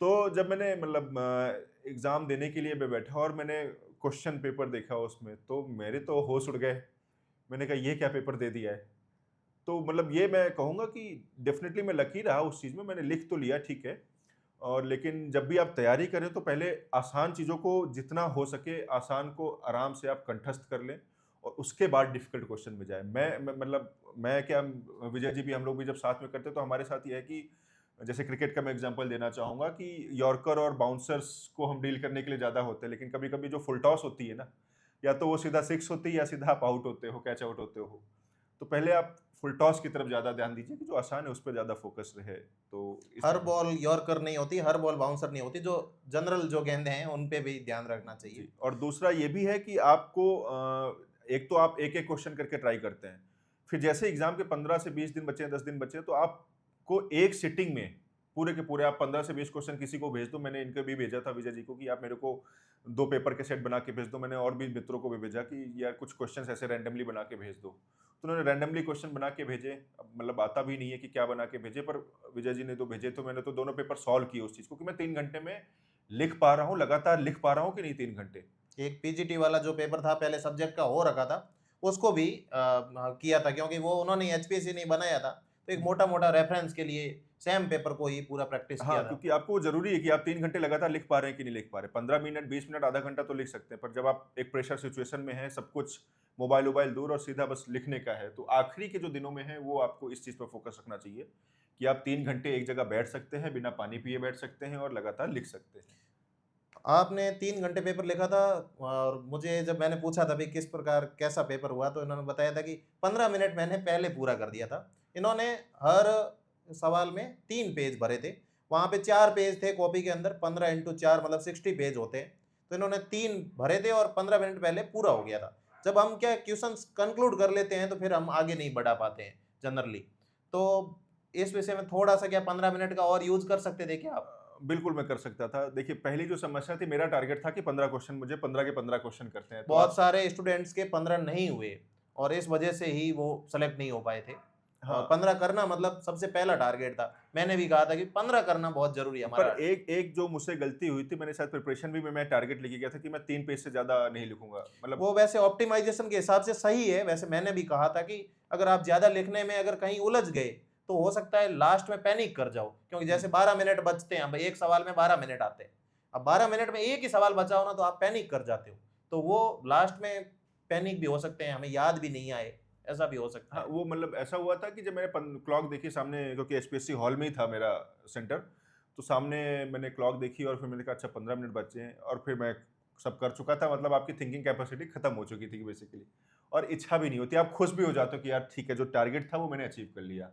तो जब मैंने मतलब एग्ज़ाम देने के लिए मैं बैठा और मैंने क्वेश्चन पेपर देखा उसमें, तो मेरे तो होश उड़ गए। मैंने कहा ये क्या पेपर दे दिया है। तो मतलब ये मैं कहूँगा कि डेफ़िनेटली मैं लकी रहा उस चीज़ में, मैंने लिख तो लिया ठीक है। और लेकिन जब भी आप तैयारी करें तो पहले आसान चीज़ों को जितना हो सके आसान को आराम से आप कंठस्थ कर लें और उसके बाद डिफ़िकल्ट क्वेश्चन में जाएँ। मैं मतलब मैं क्या, विजय जी भी, हम लोग भी जब साथ में करते हैं तो हमारे साथ ये है कि जैसे क्रिकेट का मैं एग्ज़ाम्पल देना चाहूँगा कि यॉर्कर और बाउंसर्स को हम डील करने के लिए ज़्यादा होते हैं, लेकिन कभी-कभी जो फुल टॉस होती है ना, या तो वो सीधा 6 होती है या सीधा आप आउट होते हो, कैच आउट होते हो। तो पहले आप फुल टॉस की तरफ ज़्यादा ध्यान दीजिए कि जो आसान है उस पे ज़्यादा फ़ोकस रहे, तो इस हर चीज़ में। बॉल यॉर्कर नहीं होती, हर बॉल बाउंसर नहीं होती, जो जनरल जो गेंदें हैं उन पे भी ध्यान रखना चाहिए। जी, और दूसरा ये भी है कि आपको एक तो आप एक-एक क्वेश्चन करके ट्राई करते हैं। फिर जैसे एग्ज़ाम के 15 से 20 दिन बचे हैं, 10 दिन बचे हैं, तो आपको एक सिटिंग में पूरे के पूरे आप 15 से 20 क्वेश्चन किसी को भेज दो। मैंने इनको भी भेजा था विजय जी को कि आप मेरे को 2 पेपर के सेट बना के भेज दो। मैंने और भी मित्रों को भी भेजा कि यार कुछ क्वेश्चंस ऐसे रैंडमली बना के भेज दो। तो उन्होंने रैंडमली क्वेश्चन बना के भेजे। अब मतलब आता भी नहीं है कि क्या बना के भेजे, पर विजय जी ने तो भेजे, तो मैंने तो दोनों पेपर सॉल्व किए उस चीज़ को कि मैं 3 घंटे में लिख पा रहा हूँ, लगातार लिख पा रहा हूँ कि नहीं 3 घंटे। एक पीजीटी वाला जो पेपर था पहले सब्जेक्ट का हो रखा था, उसको भी किया था, क्योंकि वो उन्होंने एचपीएससी नहीं बनाया था, तो एक हुँ। मोटा-मोटा रेफरेंस के लिए सेम पेपर को ही पूरा प्रैक्टिस किया हाँ, था। क्योंकि आपको ज़रूरी है कि आप 3 घंटे लगातार लिख पा रहे हैं कि नहीं लिख पा रहे हैं। 15 मिनट, 20 मिनट, आधा घंटा तो लिख सकते हैं, पर जब आप एक प्रेशर सिचुएशन में हैं, सब कुछ मोबाइल-वोबाइल दूर और सीधा बस लिखने का है, तो आखिरी के जो दिनों में है, वो आपको इस चीज़ पे फ़ोकस रखना चाहिए कि आप 3 घंटे एक जगह बैठ सकते हैं, बिना पानी पिए बैठ सकते हैं और लगातार लिख सकते हैं। आपने 3 घंटे पेपर लिखा था, और मुझे जब मैंने पूछा था, भई किस प्रकार कैसा पेपर हुआ? तो इन्होंने बताया था कि 15 मिनट मैंने पहले पूरा कर दिया था। इन्होंने हर सवाल में 3 पेज भरे थे। वहाँ पे 4 पेज थे कॉपी के अंदर, 15 इंटू 4 मतलब 60 पेज होते हैं। तो इन्होंने 3 भरे थे और 15 मिनट पहले पूरा हो गया था। जब हम क्या क्वेश्चन्स कंक्लूड कर लेते हैं, तो फिर हम आगे नहीं बढ़ा पाते हैं जनरली। तो इस विषय में थोड़ा-सा क्या 15 मिनट का और यूज़ कर सकते थे क्या आप? बिल्कुल मैं कर सकता था। देखिए, पहली जो समस्या थी, मेरा टारगेट था कि 15 क्वेश्चन मुझे 15 के 15 क्वेश्चन करते हैं, तो बहुत आप सारे स्टूडेंट्स के 15 नहीं हुए, और इस वजह से ही वो सेलेक्ट नहीं हो पाए थे। और हाँ। 15 करना मतलब सबसे पहला टारगेट था। मैंने भी कहा था कि 15 करना बहुत ज़रूरी है पर हमारा। एक एक जो मुझसे गलती हुई थी, मैंने शायद प्रिपरेशन भी में मैं टारगेट लेके गया था कि मैं 3 पेज से ज़्यादा नहीं लिखूँगा। मतलब वो वैसे ऑप्टिमाइज़ेशन के हिसाब से सही है, वैसे मैंने भी कहा था कि अगर आप ज़्यादा लिखने में अगर कहीं उलझ गए, तो हो सकता है लास्ट में पैनिक कर जाओ, क्योंकि हुँ। जैसे 12 मिनट बचते हैं, अब एक सवाल में 12 मिनट आते हैं। अब 12 मिनट में एक ही सवाल बचा हो ना, तो आप पैनिक कर जाते हो। तो वो लास्ट में पैनिक भी हो सकते हैं, हमें याद भी नहीं आए, ऐसा भी हो सकता हाँ, है। वो मतलब ऐसा हुआ था कि जब मैंने पन क्लॉक देखी सामने, क्योंकि एचपीएससी हॉल में ही था मेरा सेंटर, तो सामने मैंने क्लॉक देखी और फिर मैंने कहा अच्छा 15 मिनट बचे हैं, और फिर मैं सब कर चुका था। मतलब आपकी थिंकिंग कैपेसिटी खत्म हो चुकी थी बेसिकली, और इच्छा भी नहीं होती, आप खुश भी हो जाते हो कि यार ठीक है, जो टारगेट था वो मैंने अचीव कर लिया।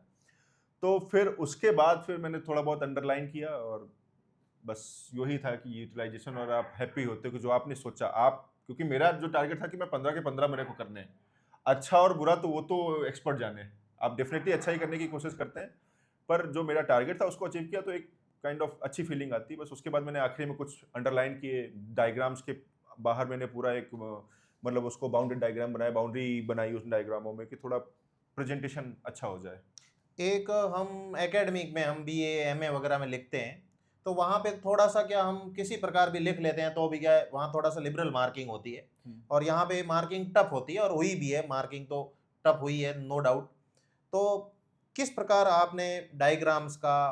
तो फिर उसके बाद फिर मैंने थोड़ा बहुत अंडरलाइन किया, और बस यही था कि यूटिलाइज़ेशन, और आप हैप्पी होते हो कि जो आपने सोचा आप, क्योंकि मेरा जो टारगेट था कि मैं 15 के 15 मेरे को करने हैं। अच्छा और बुरा तो वो तो एक्सपर्ट जाने। आप डेफ़िनिटली अच्छा ही करने की कोशिश करते हैं, पर जो मेरा टारगेट था उसको अचीव किया, तो एक काइंड ऑफ अच्छी फीलिंग आती है। बस उसके बाद मैंने आखिरी में कुछ अंडरलाइन किए, डायग्राम्स के बाहर मैंने पूरा एक मतलब उसको बाउंडेड डायग्राम बनाया, बाउंड्री बनाई उस डायग्रामों में कि थोड़ा प्रेज़ेंटेशन अच्छा हो जाए। एक हम एकेडमिक में हम बीए, एमए वगैरह में लिखते हैं, तो वहाँ पे थोड़ा-सा क्या हम किसी प्रकार भी लिख लेते हैं, तो भी क्या है, वहाँ थोड़ा-सा लिबरल मार्किंग होती है, हुँ। और यहाँ पे मार्किंग टफ होती है, और हुई भी है मार्किंग, तो टफ हुई है, नो डाउट। तो किस प्रकार आपने डायग्राम्स का,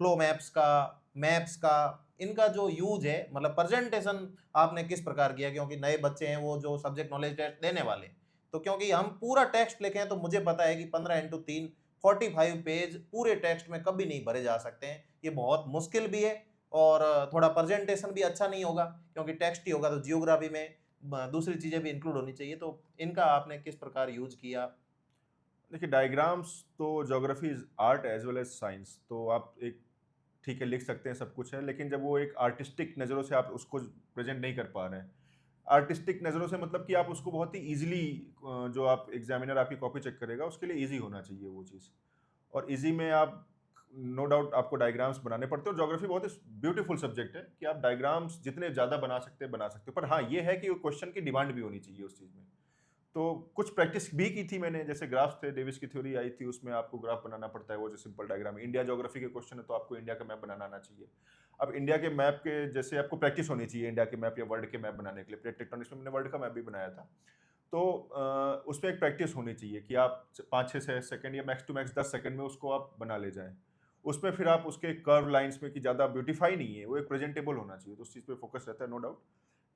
फ्लो मैप्स का, मैप्स का, इनका जो यूज़ है, मतलब प्रेज़ेंटेशन आपने किस प्रकार किया? क्योंकि नए बच्चे हैं, वो जो सब्जेक्ट नॉलेज टेस्ट देने वाले हैं। तो क्योंकि हम पूरा टेक्स्ट लिखें, तो मुझे पता है कि 15 इंटू 3 45 पेज पूरे टेक्स्ट में कभी नहीं भरे जा सकते हैं। ये बहुत मुश्किल भी है, और थोड़ा प्रेज़ेंटेशन भी अच्छा नहीं होगा, क्योंकि टेक्स्ट ही होगा, तो जियोग्राफी में दूसरी चीज़ें भी इंक्लूड होनी चाहिए। तो इनका आपने किस प्रकार यूज़ किया? देखिए, डायग्राम्स तो geography is art as well as science, तो आप एक ठीक है, लिख सकते हैं, सब कुछ है, लेकिन जब वो एक आर्टिस्टिक नज़रों से आप उसको प्रेज़ेंट नहीं कर पा रहे हैं। आर्टिस्टिक नज़रों से मतलब कि आप उसको बहुत ही ईज़िली जो आप एग्ज़ामिनर आपकी कॉपी चेक करेगा, उसके लिए ईज़ी होना चाहिए वो चीज़। और ईज़ी में आप नो डाउट आपको डायग्राम्स बनाने पड़ते हैं, और ज्योग्राफी बहुत ही ब्यूटीफुल सब्जेक्ट है कि आप डायग्राम्स जितने ज़्यादा बना सकते हैं, बना सकते हो। पर हाँ, ये है कि वो क्वेश्चन की डिमांड भी होनी चाहिए उस चीज़ में। तो कुछ प्रैक्टिस भी की थी मैंने, जैसे ग्राफ्स थे, डेविस की थ्योरी आई थी, उसमें आपको ग्राफ बनाना पड़ता है, वो जो सिंपल डायग्राम है। इंडिया ज्योग्राफी के क्वेश्चन है, तो आपको इंडिया का मैप बनाना आना चाहिए। अब इंडिया के मैप के जैसे आपको प्रैक्टिस होनी चाहिए इंडिया के मैप या वर्ल्ड के मैप बनाने के लिए। प्लेट टेक्टोनिक्स में मैंने वर्ल्ड का मैप भी बनाया था। तो उसमें एक प्रैक्टिस होनी चाहिए कि आप 5-6 सेकंड या मैक्स टू मैक्स 10 सेकंड में उसको आप बना ले जाएँ। उसमें फिर आप उसके कर्व लाइन्स में कि ज़्यादा ब्यूटीफाई नहीं है, वो एक प्रेज़ेंटेबल होना चाहिए, तो उस चीज़ पे फ़ोकस रहता है, नो डाउट।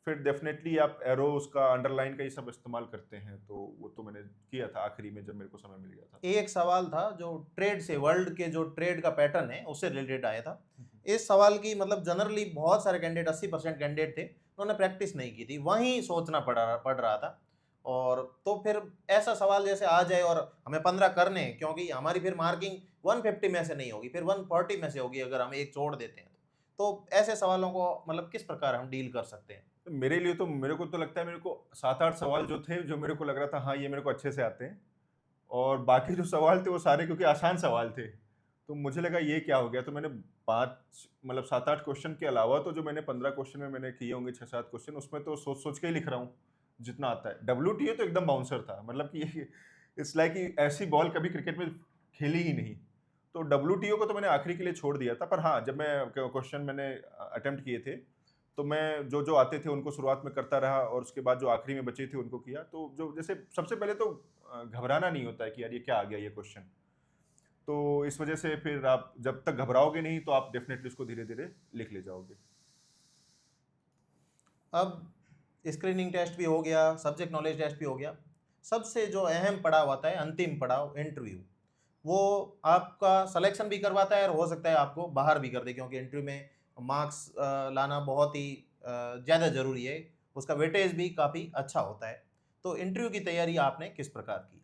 फिर डेफ़िनेटली आप एरोज़ का, अंडरलाइन का ये सब इस्तेमाल करते हैं, तो वो तो मैंने किया था आखिरी में जब मेरे को समय मिल गया था। एक सवाल था जो ट्रेड से, वर्ल्ड के जो ट्रेड का पैटर्न है, उससे रिलेटेड आया था। हुँ, हुँ। इस सवाल की मतलब जनरली बहुत सारे कैंडिडेट, 80% कैंडिडेट थे, उन्होंने प्रैक्टिस नहीं की थी, वहीं सोचना पड़ रहा था। और तो फिर ऐसा सवाल जैसे आ जाए और हमें 15 करने हैं, क्योंकि हमारी फिर मार्किंग 150 में से नहीं होगी, फिर 140 में से होगी अगर हम एक छोड़ देते हैं। तो ऐसे सवालों को मतलब किस प्रकार हम डील कर सकते हैं? तो मेरे को तो लगता है, मेरे को 7-8 सवाल जो थे, जो मेरे को लग रहा था हाँ, ये मेरे को अच्छे से आते हैं, और बाकी जो सवाल थे वो सारे क्योंकि आसान सवाल थे। तो मुझे लगा ये क्या हो गया, तो मैंने 5 मतलब 7-8 क्वेश्चन के अलावा तो जो मैंने 15 क्वेश्चन में मैंने किए होंगे 6-7 क्वेश्चन, उसमें तो सोच-सोच के ही लिख रहा हूँ, जितना आता है। डब्ल्यूटीए तो एकदम बाउंसर था, मतलब कि इट्स लाइक कि ऐसी बॉल कभी क्रिकेट में खेली ही नहीं। तो डब्ल्यूटीओ को तो मैंने आखिरी के लिए छोड़ दिया था, पर हाँ, जब मैं क्वेश्चन मैंने अटेम्प्ट किए थे, तो मैं जो-जो आते थे उनको शुरुआत में करता रहा और उसके बाद जो आखिरी में बचे थे उनको किया। तो जो जैसे सबसे पहले तो घबराना नहीं होता है कि यार ये क्या आ गया ये क्वेश्चन। तो इस वजह से फिर आप जब तक घबराओगे नहीं तो आप डेफिनेटली उसको धीरे-धीरे लिख ले जाओगे। अब स्क्रीनिंग टेस्ट भी हो गया, सब्जेक्ट नॉलेज टेस्ट भी हो गया, सबसे जो अहम पड़ाव आता है, अंतिम पड़ाव इंटरव्यू, वो आपका सिलेक्शन भी करवाता है और हो सकता है आपको बाहर भी कर दे, क्योंकि इंटरव्यू में मार्क्स लाना बहुत ही ज़्यादा ज़रूरी है, उसका वेटेज भी काफ़ी अच्छा होता है। तो इंटरव्यू की तैयारी आपने किस प्रकार की?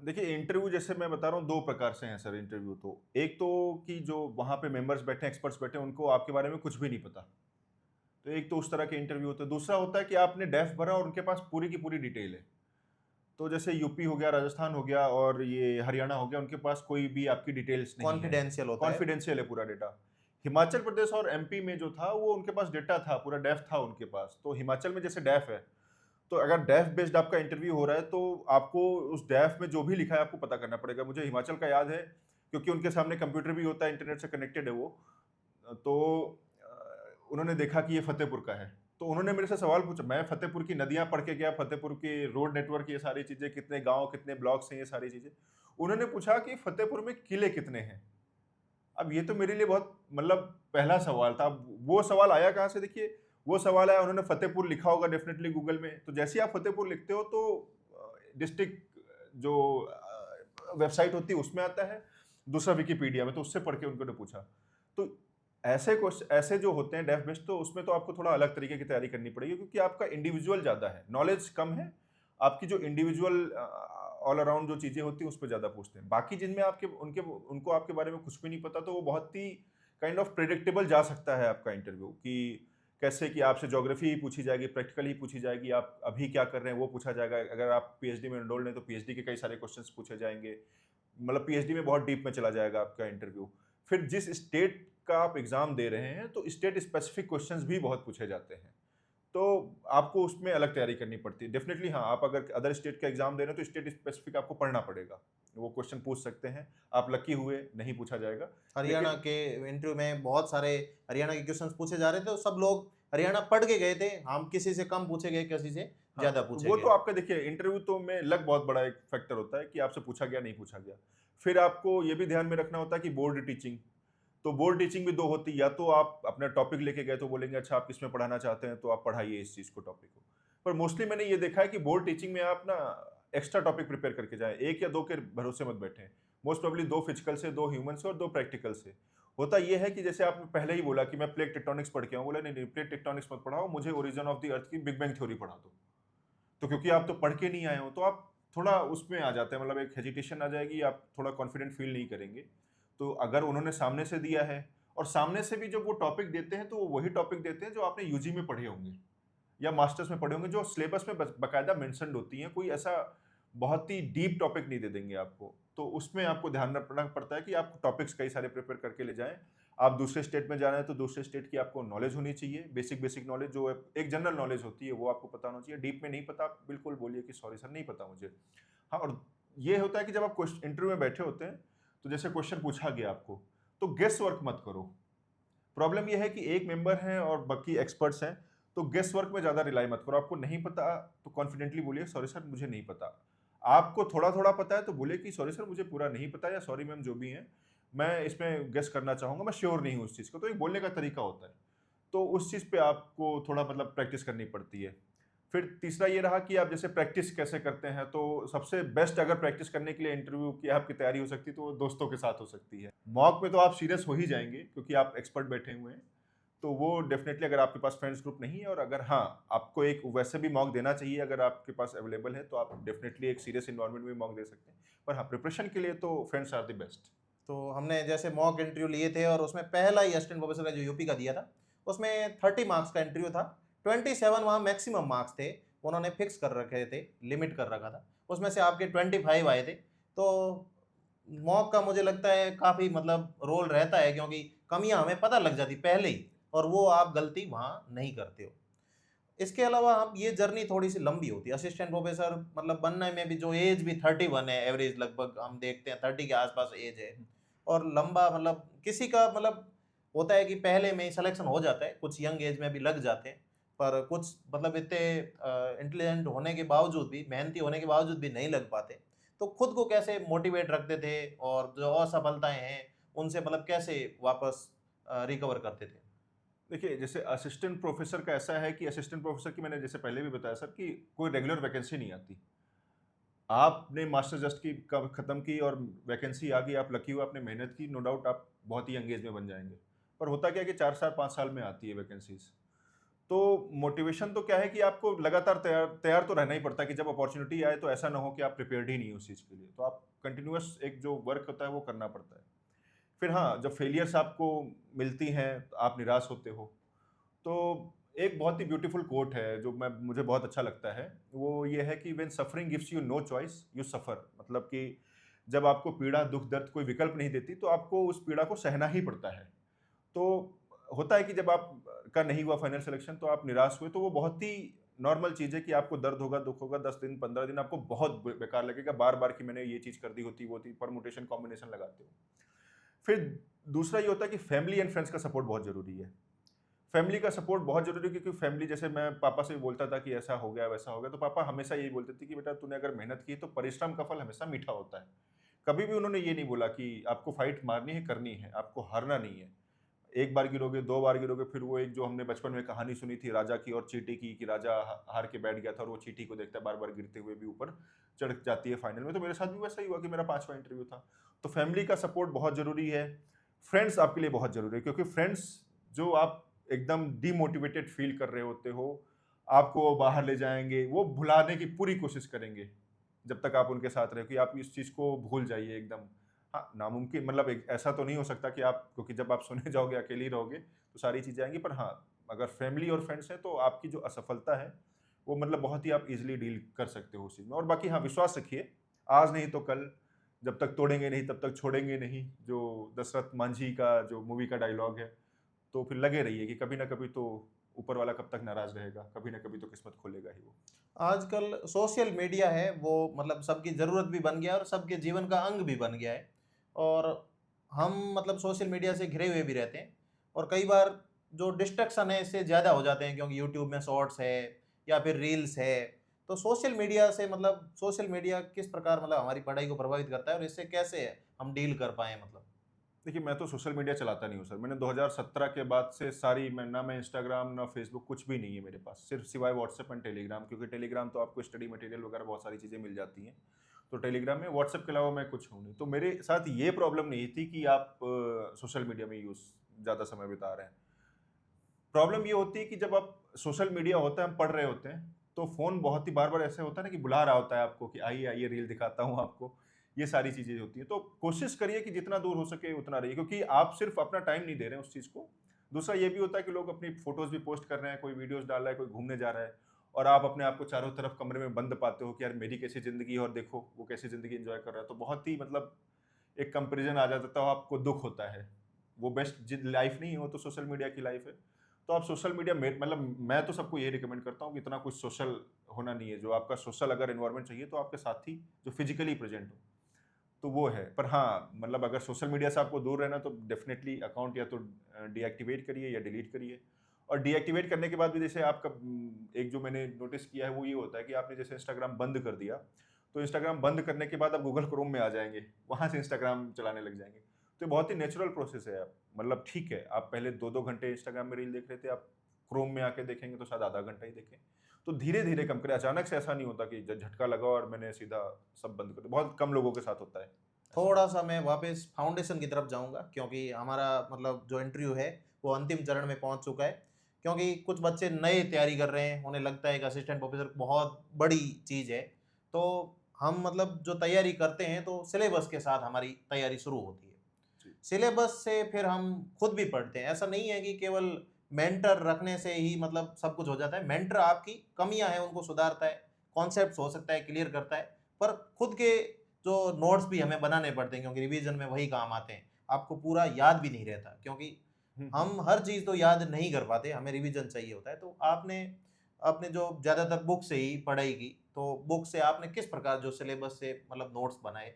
देखिए इंटरव्यू जैसे मैं बता रहा हूँ 2 प्रकार से हैं सर इंटरव्यू तो। एक तो कि जो वहाँ पे मेंबर्स बैठे हैं, एक्सपर्ट्स बैठे हैं, उनको आपके बारे में कुछ भी नहीं पता। तो एक तो उस तरह के इंटरव्यू होते हैं। दूसरा होता है कि आपने डेफ भरा और उनके पास पूरी की पूरी डिटेल है। तो जैसे यूपी हो गया, राजस्थान हो गया और ये हरियाणा हो गया, उनके पास कोई भी आपकी डिटेल्स नहीं है। कॉन्फिडेंशियल होता है। कॉन्फिडेंशियल है पूरा डेटा। हिमाचल प्रदेश और एमपी में जो था वो उनके पास डेटा था, पूरा डेफ था उनके पास। तो हिमाचल में जैसे डेफ है, तो अगर डेफ बेस्ड आपका इंटरव्यू हो रहा है तो आपको उस डेफ में जो भी लिखा है आपको पता करना पड़ेगा। मुझे हिमाचल का याद है क्योंकि उनके सामने कंप्यूटर भी होता है, इंटरनेट से कनेक्टेड है वो। तो उन्होंने देखा कि ये फतेहपुर का है, तो उन्होंने मेरे से सवाल पूछा। मैं फतेहपुर की नदियाँ पढ़ के गया, फतेहपुर के रोड नेटवर्क, ये सारी चीज़ें, कितने गाँव, कितने ब्लॉक्स हैं, ये सारी चीज़ें। उन्होंने पूछा कि फतेहपुर में किले कितने हैं? अब ये तो मेरे लिए बहुत मतलब पहला सवाल था। अब वो सवाल आया कहाँ से देखिए, वो सवाल आया, उन्होंने फतेहपुर लिखा होगा डेफ़िनेटली गूगल में, तो जैसे ही आप फतेहपुर लिखते हो तो डिस्ट्रिक्ट जो वेबसाइट होती है उसमें आता है, दूसरा विकिपीडिया में, तो उससे पढ़ के उन्होंने पूछा। तो ऐसे जो होते हैं डेफ बेस्ड, तो उसमें तो आपको थोड़ा अलग तरीके की तैयारी करनी पड़ेगी क्योंकि आपका इंडिविजुअल ज़्यादा है, नॉलेज कम है, आपकी जो इंडिविजुअल ऑल अराउंड जो चीज़ें होती हैं उस पे ज़्यादा पूछते हैं। बाकी जिनमें आपके उनके उनको आपके बारे में कुछ भी नहीं पता, तो वो बहुत ही काइंड ऑफ प्रेडिक्टेबल जा सकता है आपका इंटरव्यू कि कैसे कि आपसे ज्योग्राफी ही पूछी जाएगी, प्रैक्टिकल ही पूछी जाएगी, आप अभी क्या कर रहे हैं वो पूछा जाएगा। अगर आप पीएचडी में एनरोल्ड हैं तो पीएचडी के कई सारे क्वेश्चंस पूछे जाएँगे। मतलब पीएचडी में बहुत डीप में चला जाएगा आपका इंटरव्यू। फिर जिस स्टेट का आप एग्ज़ाम दे रहे हैं, तो स्टेट स्पेसिफिक क्वेश्चंस भी बहुत पूछे जाते हैं। तो आपको उसमें अलग तैयारी करनी पड़ती है। डेफ़िनिटली हाँ, आप अगर अदर स्टेट का एग्ज़ाम दे रहे हैं, तो स्टेट स्पेसिफिक आपको पढ़ना पड़ेगा। वो क्वेश्चन पूछ सकते हैं, आप लकी हुए, नहीं पूछा जाएगा। हरियाणा लेकिन के इंटरव्यू में बहुत सारे हरियाणा के क्वेश्चंस पूछे जा रहे थे, तो सब लोग हरियाणा पढ़ के गए थे, हम किसी से कम पूछे गए, किसी से हाँ, ज़्यादा तो पूछे वो तो गए। आपका देखिए इंटरव्यू तो में लक बहुत बड़ा एक फैक्टर होता है कि आपसे पूछा गया, नहीं पूछा गया। फिर आपको ये भी ध्यान में रखना होता है कि बोर्ड टीचिंग, तो बोर्ड टीचिंग भी 2 होती है, या तो आप अपना टॉपिक लेके गए तो बोलेंगे अच्छा आप किसमें पढ़ाना चाहते हैं, तो आप पढ़ाइए इस चीज़ को, टॉपिक को। पर मोस्टली मैंने ये देखा है कि बोर्ड टीचिंग में आप ना एक्स्ट्रा टॉपिक प्रिपेयर करके जाएँ, 1 या 2 के भरोसे मत बैठें। मोस्ट प्रोबेबली 2 फिजिकल से, 2 ह्यूमन से और 2 प्रैक्टिकल से। होता ये है कि जैसे आपने पहले ही बोला कि मैं प्लेट टेक्टोनिक्स पढ़ के आऊँ, बोला नहीं, नहीं प्लेट टेक्टोनिक्स मत पढ़ाओ, मुझे ओरिजिन ऑफ द अर्थ की बिग बैंग थ्योरी पढ़ा दो। तो क्योंकि आप तो पढ़ के नहीं आए हो, तो आप थोड़ा उसमें आ जाते हैं, मतलब एक हेजिटेशन आ जाएगी, आप थोड़ा कॉन्फिडेंट फील नहीं करेंगे। तो अगर उन्होंने सामने से दिया है, और सामने से भी जब वो टॉपिक देते हैं, तो वो वही टॉपिक देते हैं जो आपने यूजी में पढ़े होंगे या मास्टर्स में पढ़े होंगे, जो सिलेबस में बकायदा मेंशन्ड होती हैं। कोई ऐसा बहुत ही डीप टॉपिक नहीं दे देंगे आपको। तो उसमें आपको ध्यान रखना पड़ता है कि आप टॉपिक्स कई सारे प्रिपेयर करके ले जाएँ। आप दूसरे स्टेट में जा रहे हैं, तो दूसरे स्टेट की आपको नॉलेज होनी चाहिए, बेसिक नॉलेज, जो एक जनरल नॉलेज होती है, वो आपको पता होना चाहिए। डीप में नहीं पता, आप बिल्कुल बोलिए कि सॉरी सर, नहीं पता मुझे। हाँ, और ये होता है कि जब आप इंटरव्यू में बैठे होते हैं, तो जैसे क्वेश्चन पूछा गया आपको, तो गेस वर्क मत करो। प्रॉब्लम ये है कि एक मेंबर है और बाकी एक्सपर्ट्स हैं, तो गेस वर्क में ज़्यादा रिलाई मत करो। आपको नहीं पता तो कॉन्फिडेंटली बोलिए सॉरी सर मुझे नहीं पता। आपको थोड़ा-थोड़ा पता है तो बोलिए कि सॉरी सर मुझे पूरा नहीं पता, या सॉरी मैम जो भी हैं, मैं इसमें गेस करना चाहूँगा, मैं श्योर नहीं हूँ इस चीज़ को। तो एक बोलने का तरीका होता है। तो उस चीज़ पे आपको थोड़ा मतलब प्रैक्टिस करनी पड़ती है। फिर तीसरा ये रहा कि आप जैसे प्रैक्टिस कैसे करते हैं, तो सबसे बेस्ट अगर प्रैक्टिस करने के लिए इंटरव्यू की आपकी तैयारी हो सकती है, तो वो दोस्तों के साथ हो सकती है। मॉक में तो आप सीरियस हो ही जाएँगे क्योंकि आप एक्सपर्ट बैठे हुए हैं। तो वो डेफ़िनेटली अगर आपके पास फ्रेंड्स ग्रुप नहीं है, और अगर हाँ, आपको एक वैसे भी मॉक देना चाहिए अगर आपके पास अवेलेबल है, तो आप डेफ़िनेटली एक सीरियस एनवायरनमेंट में मॉक दे सकते हैं। पर हाँ, प्रिपरेशन के लिए तो फ्रेंड्स आर द बेस्ट। तो हमने जैसे मॉक इंटरव्यू लिए थे और उसमें पहला ही असिस्टेंट प्रोफेसर का जो यूपी का दिया था, उसमें 30 मार्क्स का इंटरव्यू था। 27 वहाँ मैक्सिमम मार्क्स थे, उन्होंने फिक्स कर रखे थे, लिमिट कर रखा था। उसमें से आपके 25 आए थे। तो मॉक का मुझे लगता है काफ़ी मतलब रोल रहता है, क्योंकि कमियाँ हमें पता लग जाती पहले ही, और वो आप गलती वहाँ नहीं करते हो। इसके अलावा हम ये जर्नी थोड़ी-सी लंबी होती है। असिस्टेंट प्रोफ़ेसर मतलब बनने में भी जो ऐज भी 31 है एवरेज, लगभग हम देखते हैं 30 के आस-पास ऐज है। और लंबा मतलब किसी का मतलब होता है कि पहले में ही सिलेक्शन हो जाता है, कुछ यंग ऐज में भी लग जाते हैं। पर कुछ मतलब इतने इंटेलिजेंट होने के बावजूद भी, मेहनती होने के बावजूद भी नहीं लग पाते। तो खुद को कैसे मोटिवेट रखते थे और जो असफलताएँ हैं, उनसे मतलब कैसे वापस रिकवर करते थे? देखिए, जैसे असिस्टेंट प्रोफ़ेसर का ऐसा है कि असिस्टेंट प्रोफ़ेसर की मैंने जैसे पहले भी बताया सर कि कोई रेगुलर वैकेंसी नहीं आती। आपने मास्टर जस्ट की कब खत्म की और वैकेंसी आ गई, आप लकी हो, आपने मेहनत की, नो डाउट आप बहुत ही यंग एज में बन जाएँगे। पर होता क्या है कि 4 साल, 5 साल में आती है वैकेंसीज़। तो मोटिवेशन तो क्या है कि आपको लगातार तैयार तैयार तो रहना ही पड़ता है कि जब अपॉर्च्युनिटी आए तो ऐसा ना हो कि आप प्रिपेयर्ड ही नहीं हो उस चीज़ के लिए। तो आप कंटिन्यूअस एक जो वर्क होता है वो करना पड़ता है। फिर हाँ, जब फेलियर्स आपको मिलती हैं, तो आप निराश होते हो। तो एक बहुत ही ब्यूटीफुल कोट है जो मैं मुझे बहुत अच्छा लगता है। वो ये है कि when suffering gives you know choice, you suffer. मतलब कि जब आपको पीड़ा, दुःख, दर्द कोई विकल्प नहीं देती तो आपको उस पीड़ा को सहना ही पड़ता है। तो होता है कि जब आप का नहीं हुआ फाइनल सिलेक्शन तो आप निराश हुए, तो वो बहुत ही नॉर्मल चीज़ है कि आपको दर्द होगा, दुःख होगा, 10 दिन, 15 दिन आपको बहुत ब बेकार लगेगा, बार-बार कि मैंने ये चीज़ कर दी होती, वो थी, परम्यूटेशन, कॉम्बिनेशन लगाते हो। फिर दूसरा ये होता है कि फैमिली एंड फ्रेंड्स का सपोर्ट बहुत ज़रूरी है। फैमिली का सपोर्ट बहुत ज़रूरी है क्योंकि फैमिली, जैसे मैं पापा से भी बोलता था कि ऐसा हो गया, वैसा हो गया, तो पापा हमेशा यही बोलते थे कि बेटा तूने अगर मेहनत की तो परिश्रम का फल हमेशा मीठा होता है। कभी भी उन्होंने ये नहीं बोला कि आपको फाइट मारनी है, करनी है, आपको हारना नहीं है। एक बार गिरोगे, 2 बार गिरोगे, फिर वो एक जो हमने बचपन में कहानी सुनी थी राजा की और चींटी की, कि राजा हार के बैठ गया था और वो चींटी को देखता है बार-बार गिरते हुए भी ऊपर चढ़ जाती है फाइनल में। तो मेरे साथ भी वैसा ही हुआ कि मेरा 5वाँ इंटरव्यू था। तो फैमिली का सपोर्ट बहुत ज़रूरी है। फ्रेंड्स आपके लिए बहुत ज़रूरी है क्योंकि फ्रेंड्स जो आप एकदम डिमोटिवेटेड फ़ील कर रहे होते हो, आपको वो बाहर ले जाएँगे, वो भुलाने की पूरी कोशिश करेंगे, जब तक आप उनके साथ रहे कि आप इस चीज़ को भूल जाइए एकदम। हाँ, नामुमकिन मतलब एक ऐसा तो नहीं हो सकता कि आप, क्योंकि जब आप सोने जाओगे, अकेले ही रहोगे, तो सारी चीज़ें आएँगी। पर हाँ, अगर फैमिली और फ्रेंड्स हैं, तो आपकी जो असफलता है, वो मतलब बहुत ही आप ईज़िली डील कर सकते हो उस चीज़ में। और बाकी हाँ, विश्वास रखिए, आज नहीं तो कल, जब तक तोड़ेंगे नहीं, तब तक छोड़ेंगे नहीं, जो दशरथ मांझी का जो मूवी का डायलॉग है। तो फिर लगे रहिए कि कभी ना कभी तो ऊपर वाला कब तक नाराज़ रहेगा, कभी ना कभी तो किस्मत खोलेगा ही वो। आजकल सोशल मीडिया है वो मतलब सबकी ज़रूरत भी बन गया है और सबके जीवन का अंग भी बन गया है। और हम मतलब सोशल मीडिया से घिरे हुए भी रहते हैं, और कई बार जो डिस्ट्रैक्शन है इससे ज़्यादा हो जाते हैं, क्योंकि यूट्यूब में शॉर्ट्स है या फिर रील्स है। तो सोशल मीडिया से मतलब सोशल मीडिया किस प्रकार मतलब हमारी पढ़ाई को प्रभावित करता है और इससे कैसे हम डील कर पाएँ मतलब? देखिए, मैं तो सोशल मीडिया चलाता नहीं हूँ सर। मैंने 2017 के बाद से सारी मैं इंस्टाग्राम, ना फ़ेसबुक, कुछ भी नहीं है मेरे पास। सिर्फ़ सिवाय व्हाट्सएप एंड टेलीग्राम, क्योंकि टेलीग्राम तो आपको स्टडी मटेरियल वगैरह बहुत सारी चीज़ें मिल जाती हैं। तो टेलीग्राम में, व्हाट्सएप के अलावा मैं कुछ हूँ नहीं। तो मेरे साथ ये प्रॉब्लम नहीं थी कि आप सोशल मीडिया में ज़्यादा समय बिता रहे हैं। प्रॉब्लम ये होती है कि जब आप सोशल मीडिया होता है, हम पढ़ रहे होते हैं, तो फ़ोन बहुत ही बार-बार ऐसे होता है ना कि बुला रहा होता है आपको कि आइए, आइए रील दिखाता हूँ आपको। ये सारी चीज़ें होती हैं। तो कोशिश करिए कि जितना दूर हो सके उतना रहिए, क्योंकि आप सिर्फ़ अपना टाइम नहीं दे रहे हैं उस चीज़ को। दूसरा ये भी होता है कि लोग अपनी फ़ोटोज़ भी पोस्ट कर रहे हैं, कोई वीडियोज़ डाल रहा है, कोई घूमने जा रहा है, और आप अपने आप को चारों तरफ कमरे में बंद पाते हो कि यार मेरी कैसी ज़िंदगी है और देखो वो कैसी ज़िंदगी एन्जॉय कर रहा है। तो बहुत ही मतलब एक कंपैरिज़न आ जाता है, तो आपको दुःख होता है। वो बेस्ट लाइफ़ नहीं है, वो तो सोशल मीडिया की लाइफ़ है। तो आप सोशल मीडिया में मतलब मैं तो सबको यही रिकमेंड करता हूँ कि इतना कुछ सोशल होना नहीं है। जो आपका सोशल अगर एनवायरनमेंट चाहिए तो आपके साथी जो फिज़िकली प्रेज़ेंट हो, तो वो है। पर हाँ, मतलब अगर सोशल मीडिया से आपको दूर रहना तो डेफ़िनेटली अकाउंट या तो डीएक्टिवेट करिए या डिलीट करिए। और डीएक्टिवेट करने के बाद भी जैसे आपका एक जो मैंने नोटिस किया है वो ये होता है कि आपने जैसे इंस्टाग्राम बंद कर दिया, तो इंस्टाग्राम बंद करने के बाद आप गूगल क्रोम में आ जाएँगे, वहाँ से इंस्टाग्राम चलाने लग जाएँगे। तो ये बहुत ही नेचुरल प्रोसेस है। मतलब ठीक है, आप पहले 2-2 घंटे इंस्टाग्राम में रील देख रहे थे, आप क्रोम में आके देखेंगे तो शायद आधा घंटा ही देखें। तो धीरे-धीरे कम करें, अचानक से ऐसा नहीं होता कि झटका लगा और मैंने सीधा सब बंद कर दिया। बहुत कम लोगों के साथ होता है ऐसा। थोड़ा-सा मैं वापस फाउंडेशन की तरफ जाऊँगा, क्योंकि हमारा मतलब जो इंटरव्यू है, वो अंतिम चरण में पहुँच चुका है। क्योंकि कुछ बच्चे नए तैयारी कर रहे हैं, उन्हें लगता है कि असिस्टेंट प्रोफ़ेसर बहुत बड़ी चीज़ है। तो हम मतलब जो तैयारी करते हैं, तो सिलेबस के साथ हमारी तैयारी शुरू होती है। जी। सिलेबस से फिर हम खुद भी पढ़ते हैं। ऐसा नहीं है कि केवल मेंटर रखने से ही मतलब सब कुछ हो जाता है। मेंटर आपकी कमियाँ हैं, उनको सुधारता है, कॉन्सेप्ट्स हो सकता है क्लियर करता है, पर खुद के जो नोट्स भी हमें बनाने पड़ते हैं क्योंकि रिवीजन में वही काम आते हैं। आपको पूरा याद भी नहीं रहता क्योंकि हम हर चीज़ तो याद नहीं कर पाते, हमें रिवीजन चाहिए होता है। तो आपने आपने जो ज़्यादातर बुक से ही पढ़ाई की, तो बुक से आपने किस प्रकार जो सिलेबस से मतलब नोट्स बनाए?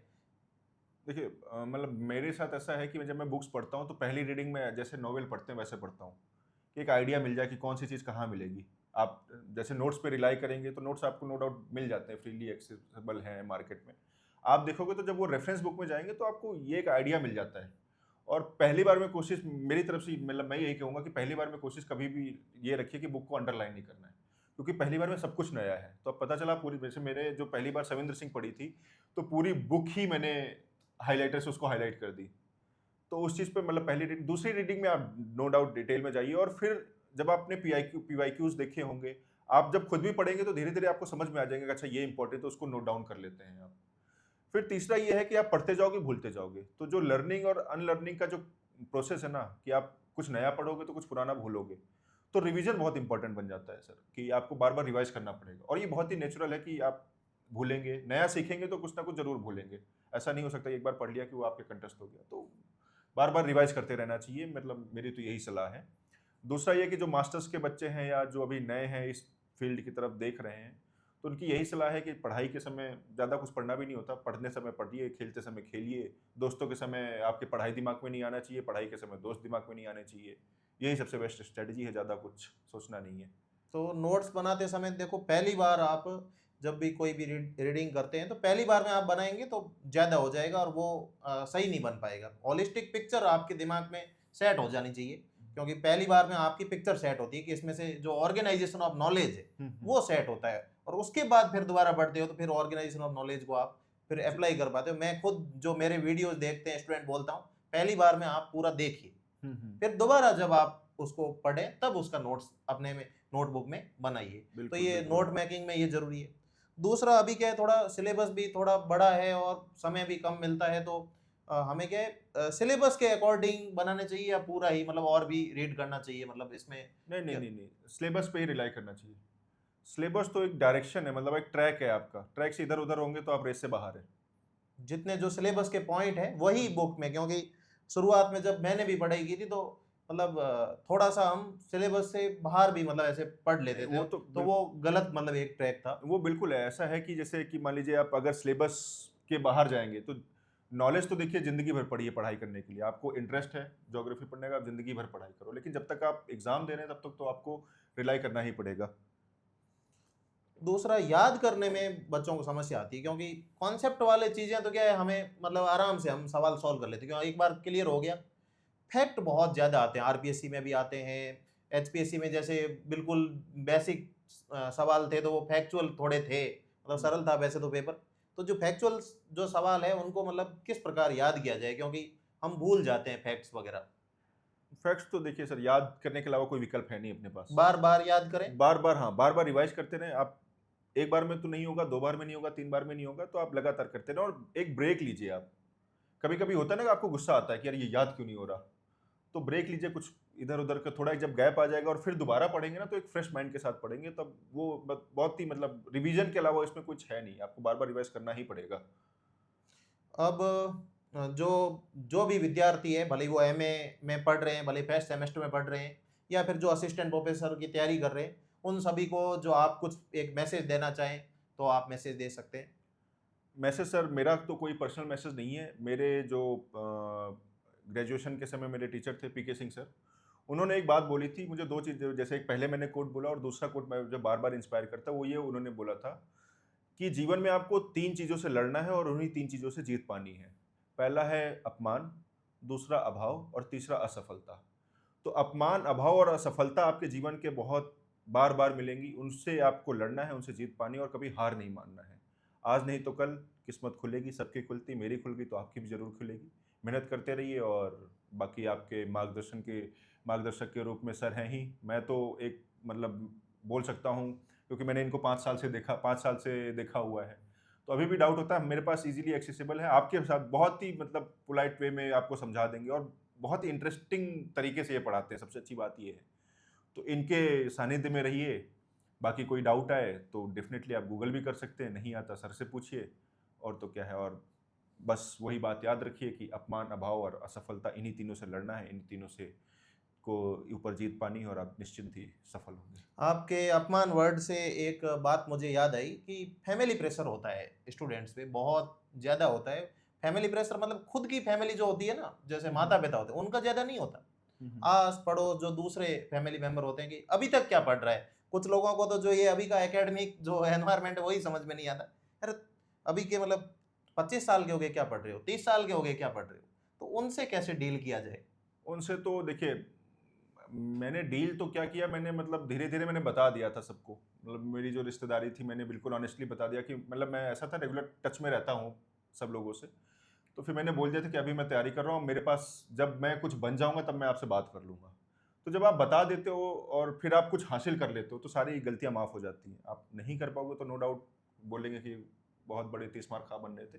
देखिए मतलब मेरे साथ ऐसा है कि जब मैं बुक्स पढ़ता हूँ तो पहली रीडिंग में जैसे नॉवेल पढ़ते हैं वैसे पढ़ता हूँ कि एक आइडिया मिल जाए कि कौन सी चीज़ कहाँ मिलेगी। आप जैसे नोट्स पे रिलाई करेंगे तो नोट्स आपको नो डाउट मिल जाते हैं, फ्रीली एक्सेसिबल हैं मार्केट में। आप देखोगे तो जब वो रेफरेंस बुक में जाएंगे तो आपको ये एक आइडिया मिल जाता है। और पहली बार में कोशिश मेरी तरफ से मतलब मैं यही कहूँगा कि पहली बार में कोशिश कभी भी ये रखिए कि बुक को अंडरलाइन नहीं करना है, क्योंकि पहली बार में सब कुछ नया है। तो अब पता चला पूरी वैसे मेरे जो पहली बार सविंद्र सिंह पढ़ी थी तो पूरी बुक ही मैंने हाइलाइटर से उसको हाइलाइट कर दी। तो उस चीज़ पे मतलब पहली रीडिंग, दूसरी रीडिंग में आप नो डाउट डिटेल में जाइए और फिर जब आपने पीवाईक्यूज़ देखे होंगे, आप जब खुद भी पढ़ेंगे तो धीरे-धीरे आपको समझ में आ जाएगा कि अच्छा ये इंपॉर्टेंट है तो उसको नोट डाउन कर लेते हैं आप। फिर तीसरा ये है कि आप पढ़ते जाओगे, भूलते जाओगे। तो जो लर्निंग और अनलर्निंग का जो प्रोसेस है ना, कि आप कुछ नया पढ़ोगे तो कुछ पुराना भूलोगे। तो रिवीजन बहुत इंपॉर्टेंट बन जाता है सर, कि आपको बार-बार रिवाइज़ करना पड़ेगा और ये बहुत ही नेचुरल है कि आप भूलेंगे, नया सीखेंगे तो कुछ ना कुछ ज़रूर भूलेंगे। ऐसा नहीं हो सकता एक बार पढ़ लिया कि वो आपके कंठस्थ हो गया। तो बार-बार रिवाइज़ करते रहना चाहिए, मतलब मेरी तो यही सलाह है। दूसरा ये कि जो मास्टर्स के बच्चे हैं या जो अभी नए हैं इस फील्ड की तरफ देख रहे हैं, तो उनकी यही सलाह है कि पढ़ाई के समय ज़्यादा कुछ पढ़ना भी नहीं होता। पढ़ने समय पढ़िए, खेलते समय खेलिए, दोस्तों के समय आपकी पढ़ाई दिमाग में नहीं आना चाहिए, पढ़ाई के समय दोस्त दिमाग में नहीं आने चाहिए। यही सबसे बेस्ट स्ट्रैटेजी है, ज़्यादा कुछ सोचना नहीं है। तो नोट्स बनाते समय देखो, पहली बार आप जब भी कोई भी रीडिंग करते हैं तो पहली बार में आप बनाएंगे तो ज़्यादा हो जाएगा और वो सही नहीं बन पाएगा। होलिस्टिक पिक्चर आपके दिमाग में सेट हो जानी चाहिए क्योंकि पहली बार में आपकी पिक्चर सेट होती है कि इसमें से जो ऑर्गेनाइजेशन ऑफ नॉलेज है हुँ, हुँ। वो सेट होता है और उसके बाद फिर दोबारा पढ़ते हो तो फिर ऑर्गेनाइजेशन ऑफ नॉलेज को आप फिर जी। अप्लाई कर पाते हो। मैं खुद जो मेरे वीडियोस देखते हैं स्टूडेंट बोलता हूँ, पहली बार में आप पूरा देखिए, हुँ, हुँ। फिर दोबारा जब आप उसको पढ़ें तब उसका नोट्स अपने में नोटबुक में बनाइए। तो बिल्कुल, ये बिल्कुल। नोट मेकिंग में ये ज़रूरी है। दूसरा, अभी क्या है, थोड़ा सिलेबस भी थोड़ा बड़ा है और समय भी कम मिलता है, तो हमें क्या है, सिलेबस के अकॉर्डिंग बनाने चाहिए या पूरा ही मतलब और भी रीड करना चाहिए, मतलब इसमें नहीं, नहीं, क्या? नहीं, नहीं, सिलेबस पे ही रिलाई करना चाहिए। सिलेबस तो एक डायरेक्शन है, मतलब एक ट्रैक है आपका। ट्रैक से इधर-उधर होंगे तो आप रेस से बाहर हैं। जितने जो सिलेबस के पॉइंट हैं वही हुँ। बुक में, क्योंकि शुरुआत में जब मैंने भी पढ़ाई की थी तो मतलब थोड़ा-सा हम सिलेबस से बाहर भी मतलब ऐसे पढ़ नहीं, लेते थे, वो तो तो वो गलत मतलब एक ट्रैक था। वो बिल्कुल है। ऐसा है कि जैसे कि मान लीजिए आप अगर सिलेबस के बाहर जाएँगे तो नॉलेज तो देखिए ज़िंदगी भर पढ़िए पढ़ाई करने के लिए। आपको इंटरेस्ट है ज्योग्राफी पढ़ने का, आप ज़िंदगी भर पढ़ाई करो। लेकिन जब तक आप एग्ज़ाम दे रहे हैं तब तक तो आपको रिलाई करना ही पड़ेगा। दूसरा, याद करने में बच्चों को समस्या आती है क्योंकि कॉन्सेप्ट वाले चीज़ें तो क्या है, हमें मतलब आराम से हम सवाल सॉल्व कर लेते हैं, क्योंकि एक बार क्लियर हो गया। फैक्ट बहुत ज़्यादा आते हैं, आरपीएससी में भी आते हैं, एचपीएससी में जैसे बिल्कुल बेसिक सवाल थे तो वो फैक्चुअल थोड़े थे, मतलब हुँ। सरल था वैसे तो पेपर। तो जो फैक्चुअल जो सवाल है उनको मतलब किस प्रकार याद किया जाए, क्योंकि हम भूल जाते हैं फैक्ट्स वगैरह। फैक्ट्स तो देखिए सर, याद करने के अलावा कोई विकल्प है नहीं अपने पास। बार बार याद करें। बार-बार हाँ, बार-बार रिवाइज़ करते रहें। आप 1 बार में तो नहीं होगा, 2 बार में नहीं होगा, 3 बार में नहीं होगा, तो आप लगातार करते रहें और एक ब्रेक लीजिए आप। कभी-कभी होता है ना कि आपको गुस्सा आता है कि यार ये याद क्यों नहीं हो रहा? तो ब्रेक लीजिए, कुछ इधर-उधर का थोड़ा जब गैप आ जाएगा और फिर दोबारा पढ़ेंगे ना तो एक फ्रेश माइंड के साथ पढ़ेंगे, तब वो बहुत ही मतलब रिवीजन के अलावा इसमें कुछ है नहीं, आपको बार-बार रिवाइज़ करना ही पड़ेगा। अब जो जो भी विद्यार्थी है, भले ही वो एमए में पढ़ रहे हैं, भले ही फर्स्ट सेमेस्टर में पढ़ रहे हैं, या फिर जो असिस्टेंट प्रोफेसर की तैयारी कर रहे हैं, उन सभी को जो आप कुछ एक मैसेज देना चाहें तो आप मैसेज दे सकते हैं। मैसेज सर, मेरा तो कोई पर्सनल मैसेज नहीं है। मेरे जो ग्रेजुएशन के समय मेरे टीचर थे पीके सिंह सर, उन्होंने एक बात बोली थी मुझे, 2 चीज़, जैसे एक पहले मैंने कोट बोला और दूसरा कोट मैं जो बार-बार इंस्पायर करता है वो ये उन्होंने बोला था कि जीवन में आपको 3 चीज़ों से लड़ना है और उन्हीं 3 चीज़ों से जीत पानी है। पहला है अपमान, दूसरा अभाव और तीसरा असफलता। तो अपमान, अभाव और असफलता आपके जीवन के बहुत बार-बार मिलेंगी, उनसे आपको लड़ना है, उनसे जीत पानी है और कभी हार नहीं मानना है। आज नहीं तो कल किस्मत खुलेगी, सबकी खुलती, मेरी खुल गई तो आपकी भी ज़रूर खुलेगी। मेहनत करते रहिए और बाकी आपके मार्गदर्शक के रूप में सर हैं ही। मैं तो एक मतलब बोल सकता हूँ क्योंकि मैंने इनको 5 साल से देखा हुआ है। तो अभी भी डाउट होता है, मेरे पास ईज़िली एक्सेसिबल है, आपके साथ बहुत ही मतलब पोलाइट वे में आपको समझा देंगे और बहुत ही इंटरेस्टिंग तरीके से ये पढ़ाते हैं, सबसे अच्छी बात ये है। तो इनके सानिध्य में रहिए, बाकी कोई डाउट आए तो डेफ़िनेटली आप गूगल भी कर सकते हैं, नहीं आता सर से पूछिए और तो क्या है। और बस वही बात याद रखिए कि अपमान, अभाव और असफलता, इन्हीं तीनों से लड़ना है, इन तीनों से को ऊपर जीत पानी है और आप निश्चिंत ही सफल होंगे। आपके अपमान वर्ड से एक बात मुझे याद आई कि फैमिली प्रेशर होता है स्टूडेंट्स पे, बहुत ज़्यादा होता है। फैमिली प्रेशर मतलब खुद की फैमिली जो होती है ना, जैसे हुँ, माता हुँ। पिता होते हैं, उनका ज़्यादा नहीं होता। हुँ, हुँ। आस पड़ोस जो दूसरे फैमिली मेंबर होते हैं कि अभी तक क्या पढ़ रहा है। कुछ लोगों को तो जो ये अभी का एकेडमिक जो एनवायरनमेंट है वही समझ में नहीं आता। अरे अभी के मतलब 25 साल के हो गए क्या पढ़ रहे हो, 30 साल के हो गए क्या पढ़ रहे हो। तो उनसे कैसे डील किया जाए। उनसे तो देखिए, मैंने डील तो क्या किया, मैंने मतलब धीरे-धीरे मैंने बता दिया था सबको। मतलब मेरी जो रिश्तेदारी थी, मैंने बिल्कुल ऑनेस्टली बता दिया कि मतलब मैं ऐसा था, रेगुलर टच में रहता हूँ सब लोगों से। तो फिर मैंने बोल दिया था कि अभी मैं तैयारी कर रहा हूँ, मेरे पास जब मैं कुछ बन जाऊँगा तब मैं आपसे बात कर लूँगा। तो जब आप बता देते हो और फिर आप कुछ हासिल कर लेते हो, तो सारी गलतियाँ माफ़ हो जाती हैं। आप नहीं कर पाओगे तो नो डाउट बोलेंगे कि बहुत बड़े तीस मार खा बन रहे थे।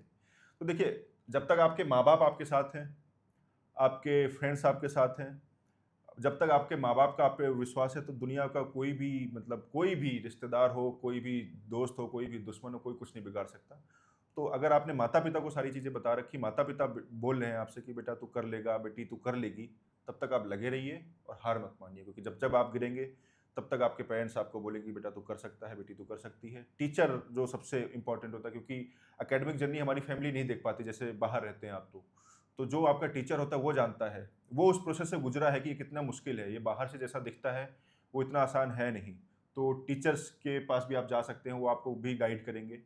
तो देखिए, जब तक आपके माँ-बाप आपके साथ हैं, आपके फ्रेंड्स आपके साथ हैं, जब तक आपके माँ-बाप का आप पे विश्वास है, तो दुनिया का कोई भी, मतलब कोई भी रिश्तेदार हो, कोई भी दोस्त हो, कोई भी दुश्मन हो, कोई कुछ नहीं बिगाड़ सकता। तो अगर आपने माता-पिता को सारी चीज़ें बता रखी, माता-पिता ब बोल रहे हैं आपसे कि बेटा तू कर लेगा, बेटी तू कर लेगी, तब तक आप लगे रहिए और हार मत मानिए, क्योंकि जब जब आप गिरेंगे, तब तक आपके पेरेंट्स आपको बोलेंगे कि बेटा तू कर सकता है, बेटी तू कर सकती है। टीचर जो सबसे इम्पोर्टेंट होता है, क्योंकि एकेडमिक जर्नी हमारी फैमिली नहीं देख पाती, जैसे बाहर रहते हैं आप तो। तो जो आपका टीचर होता है वो जानता है, वो उस प्रोसेस से गुजरा है कि ये कितना मुश्किल है, ये बाहर से जैसा दिखता है वो इतना आसान है नहीं। तो टीचर्स के पास भी आप जा सकते हैं, वो आपको भी गाइड करेंगे।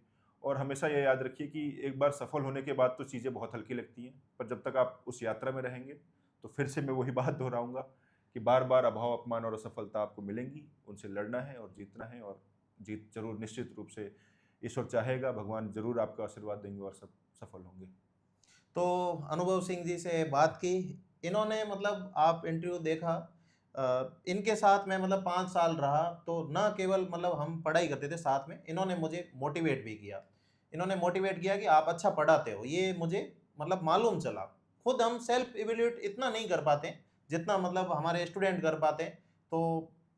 और हमेशा ये याद रखिए कि एक बार सफल होने के बाद तो चीज़ें बहुत हल्की लगती हैं, पर जब तक आप उस यात्रा में रहेंगे, तो फिर से मैं वही बात दोहराऊँगा कि बार-बार अभाव, अपमान और असफलता आपको मिलेंगी, उनसे लड़ना है और जीतना है, और जीत ज़रूर निश्चित रूप से ईश्वर चाहेगा, भगवान ज़रूर आपको आशीर्वाद देंगे और सब सफल होंगे। तो अनुभव सिंह जी से बात की। इन्होंने मतलब आप इंटरव्यू देखा, इनके साथ मैं मतलब 5 साल रहा तो ना केवल मतलब हम पढ़ाई करते थे साथ में, इन्होंने मुझे मोटिवेट भी किया। इन्होंने मोटिवेट किया कि आप अच्छा पढ़ाते हो, ये मुझे मतलब मालूम चला। खुद हम सेल्फ इवैल्यूएट इतना नहीं कर पाते जितना मतलब हमारे स्टूडेंट कर पाते हैं। तो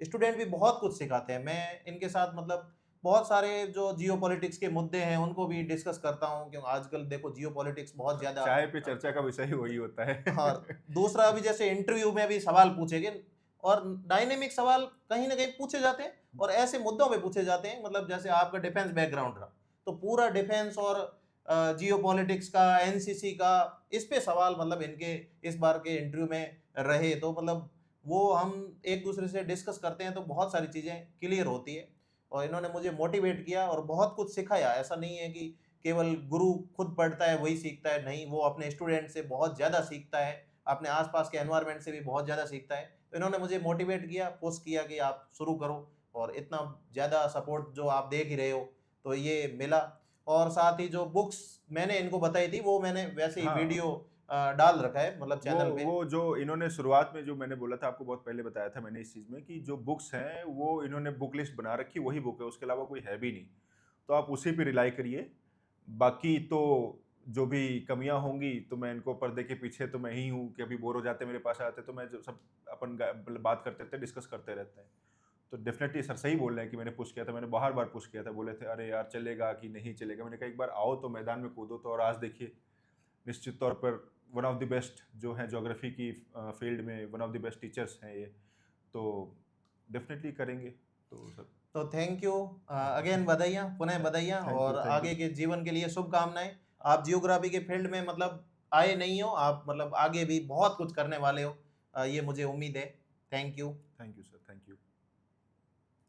स्टूडेंट भी बहुत कुछ सिखाते हैं। मैं इनके साथ मतलब बहुत सारे जो जियोपॉलिटिक्स के मुद्दे हैं उनको भी डिस्कस करता हूँ, क्योंकि आजकल देखो जियोपॉलिटिक्स बहुत ज़्यादा। चाय पे चर्चा का विषय ही वही होता है। हाँ, दूसरा अभी जैसे इंटरव्यू में भी सवाल पूछे गए और डायनेमिक सवाल कहीं न कहीं पूछे जाते हैं और ऐसे मुद्दों पे पूछे जाते हैं, मतलब जैसे आपका डिफेंस बैकग्राउंड रहा, तो पूरा डिफेंस और जियोपॉलिटिक्स का, एनसीसी का, इस पे सवाल मतलब इनके इस बार के इंटरव्यू में रहे। तो मतलब वो हम एक-दूसरे से डिस्कस करते हैं तो बहुत सारी चीज़ें क्लियर होती है और इन्होंने मुझे मोटिवेट किया और बहुत कुछ सिखाया। ऐसा नहीं है कि केवल गुरु खुद पढ़ता है वही सीखता है, नहीं, वो अपने स्टूडेंट से बहुत ज़्यादा सीखता है, अपने आस-पास के एनवायरनमेंट से भी बहुत ज़्यादा सीखता है। तो इन्होंने मुझे मोटिवेट किया, पुश किया कि आप शुरू करो और इतना ज़्यादा सपोर्ट जो आप देख ही रहे हो, तो ये मिला। और साथ ही जो बुक्स मैंने इनको बताई थी, वो मैंने वैसे ही हाँ, वीडियो डाल रखा है मतलब वो चैनल पे। वो जो इन्होंने शुरुआत में जो मैंने बोला था आपको, बहुत पहले बताया था मैंने इस चीज़ में, कि जो बुक्स हैं वो इन्होंने बुक लिस्ट बना रखी, वही बुक है, उसके अलावा कोई है भी नहीं। तो आप उसी पे रिलाई करिए। बाकी तो जो भी कमियाँ होंगी, तो मैं इनको पर्दे के पीछे तो मैं ही हूँ, कि अभी बोर हो जाते हैं मेरे पास आते, तो मैं जो सब अपन मतलब बात करते रहते हैं, डिस्कस करते रहते हैं। तो डेफ़िनेटली सर सही बोल रहे हैं कि मैंने पुश किया था, मैंने बार-बार पुश किया था, बोले थे, "अरे यार चलेगा कि नहीं चलेगा?" मैंने कहा, "एक बार आओ तो मैदान में कूदो।" तो और आज देखिए, निश्चित तौर पर वन ऑफ द बेस्ट जो हैं ज्योग्राफी की फ़ील्ड में one of the best teachers हैं ये। तो डेफ़िनेटली करेंगे। तो सर, तो थैंक यू अगेन, बधाइयाँ, पुनः बधाइयाँ और थैंक यू। आगे के जीवन के लिए शुभकामनाएँ। आप जियोग्राफी के फील्ड में मतलब आए नहीं हो, आप मतलब आगे भी बहुत कुछ करने वाले हो, ये मुझे उम्मीद है। Thank you. Thank you sir, thank you.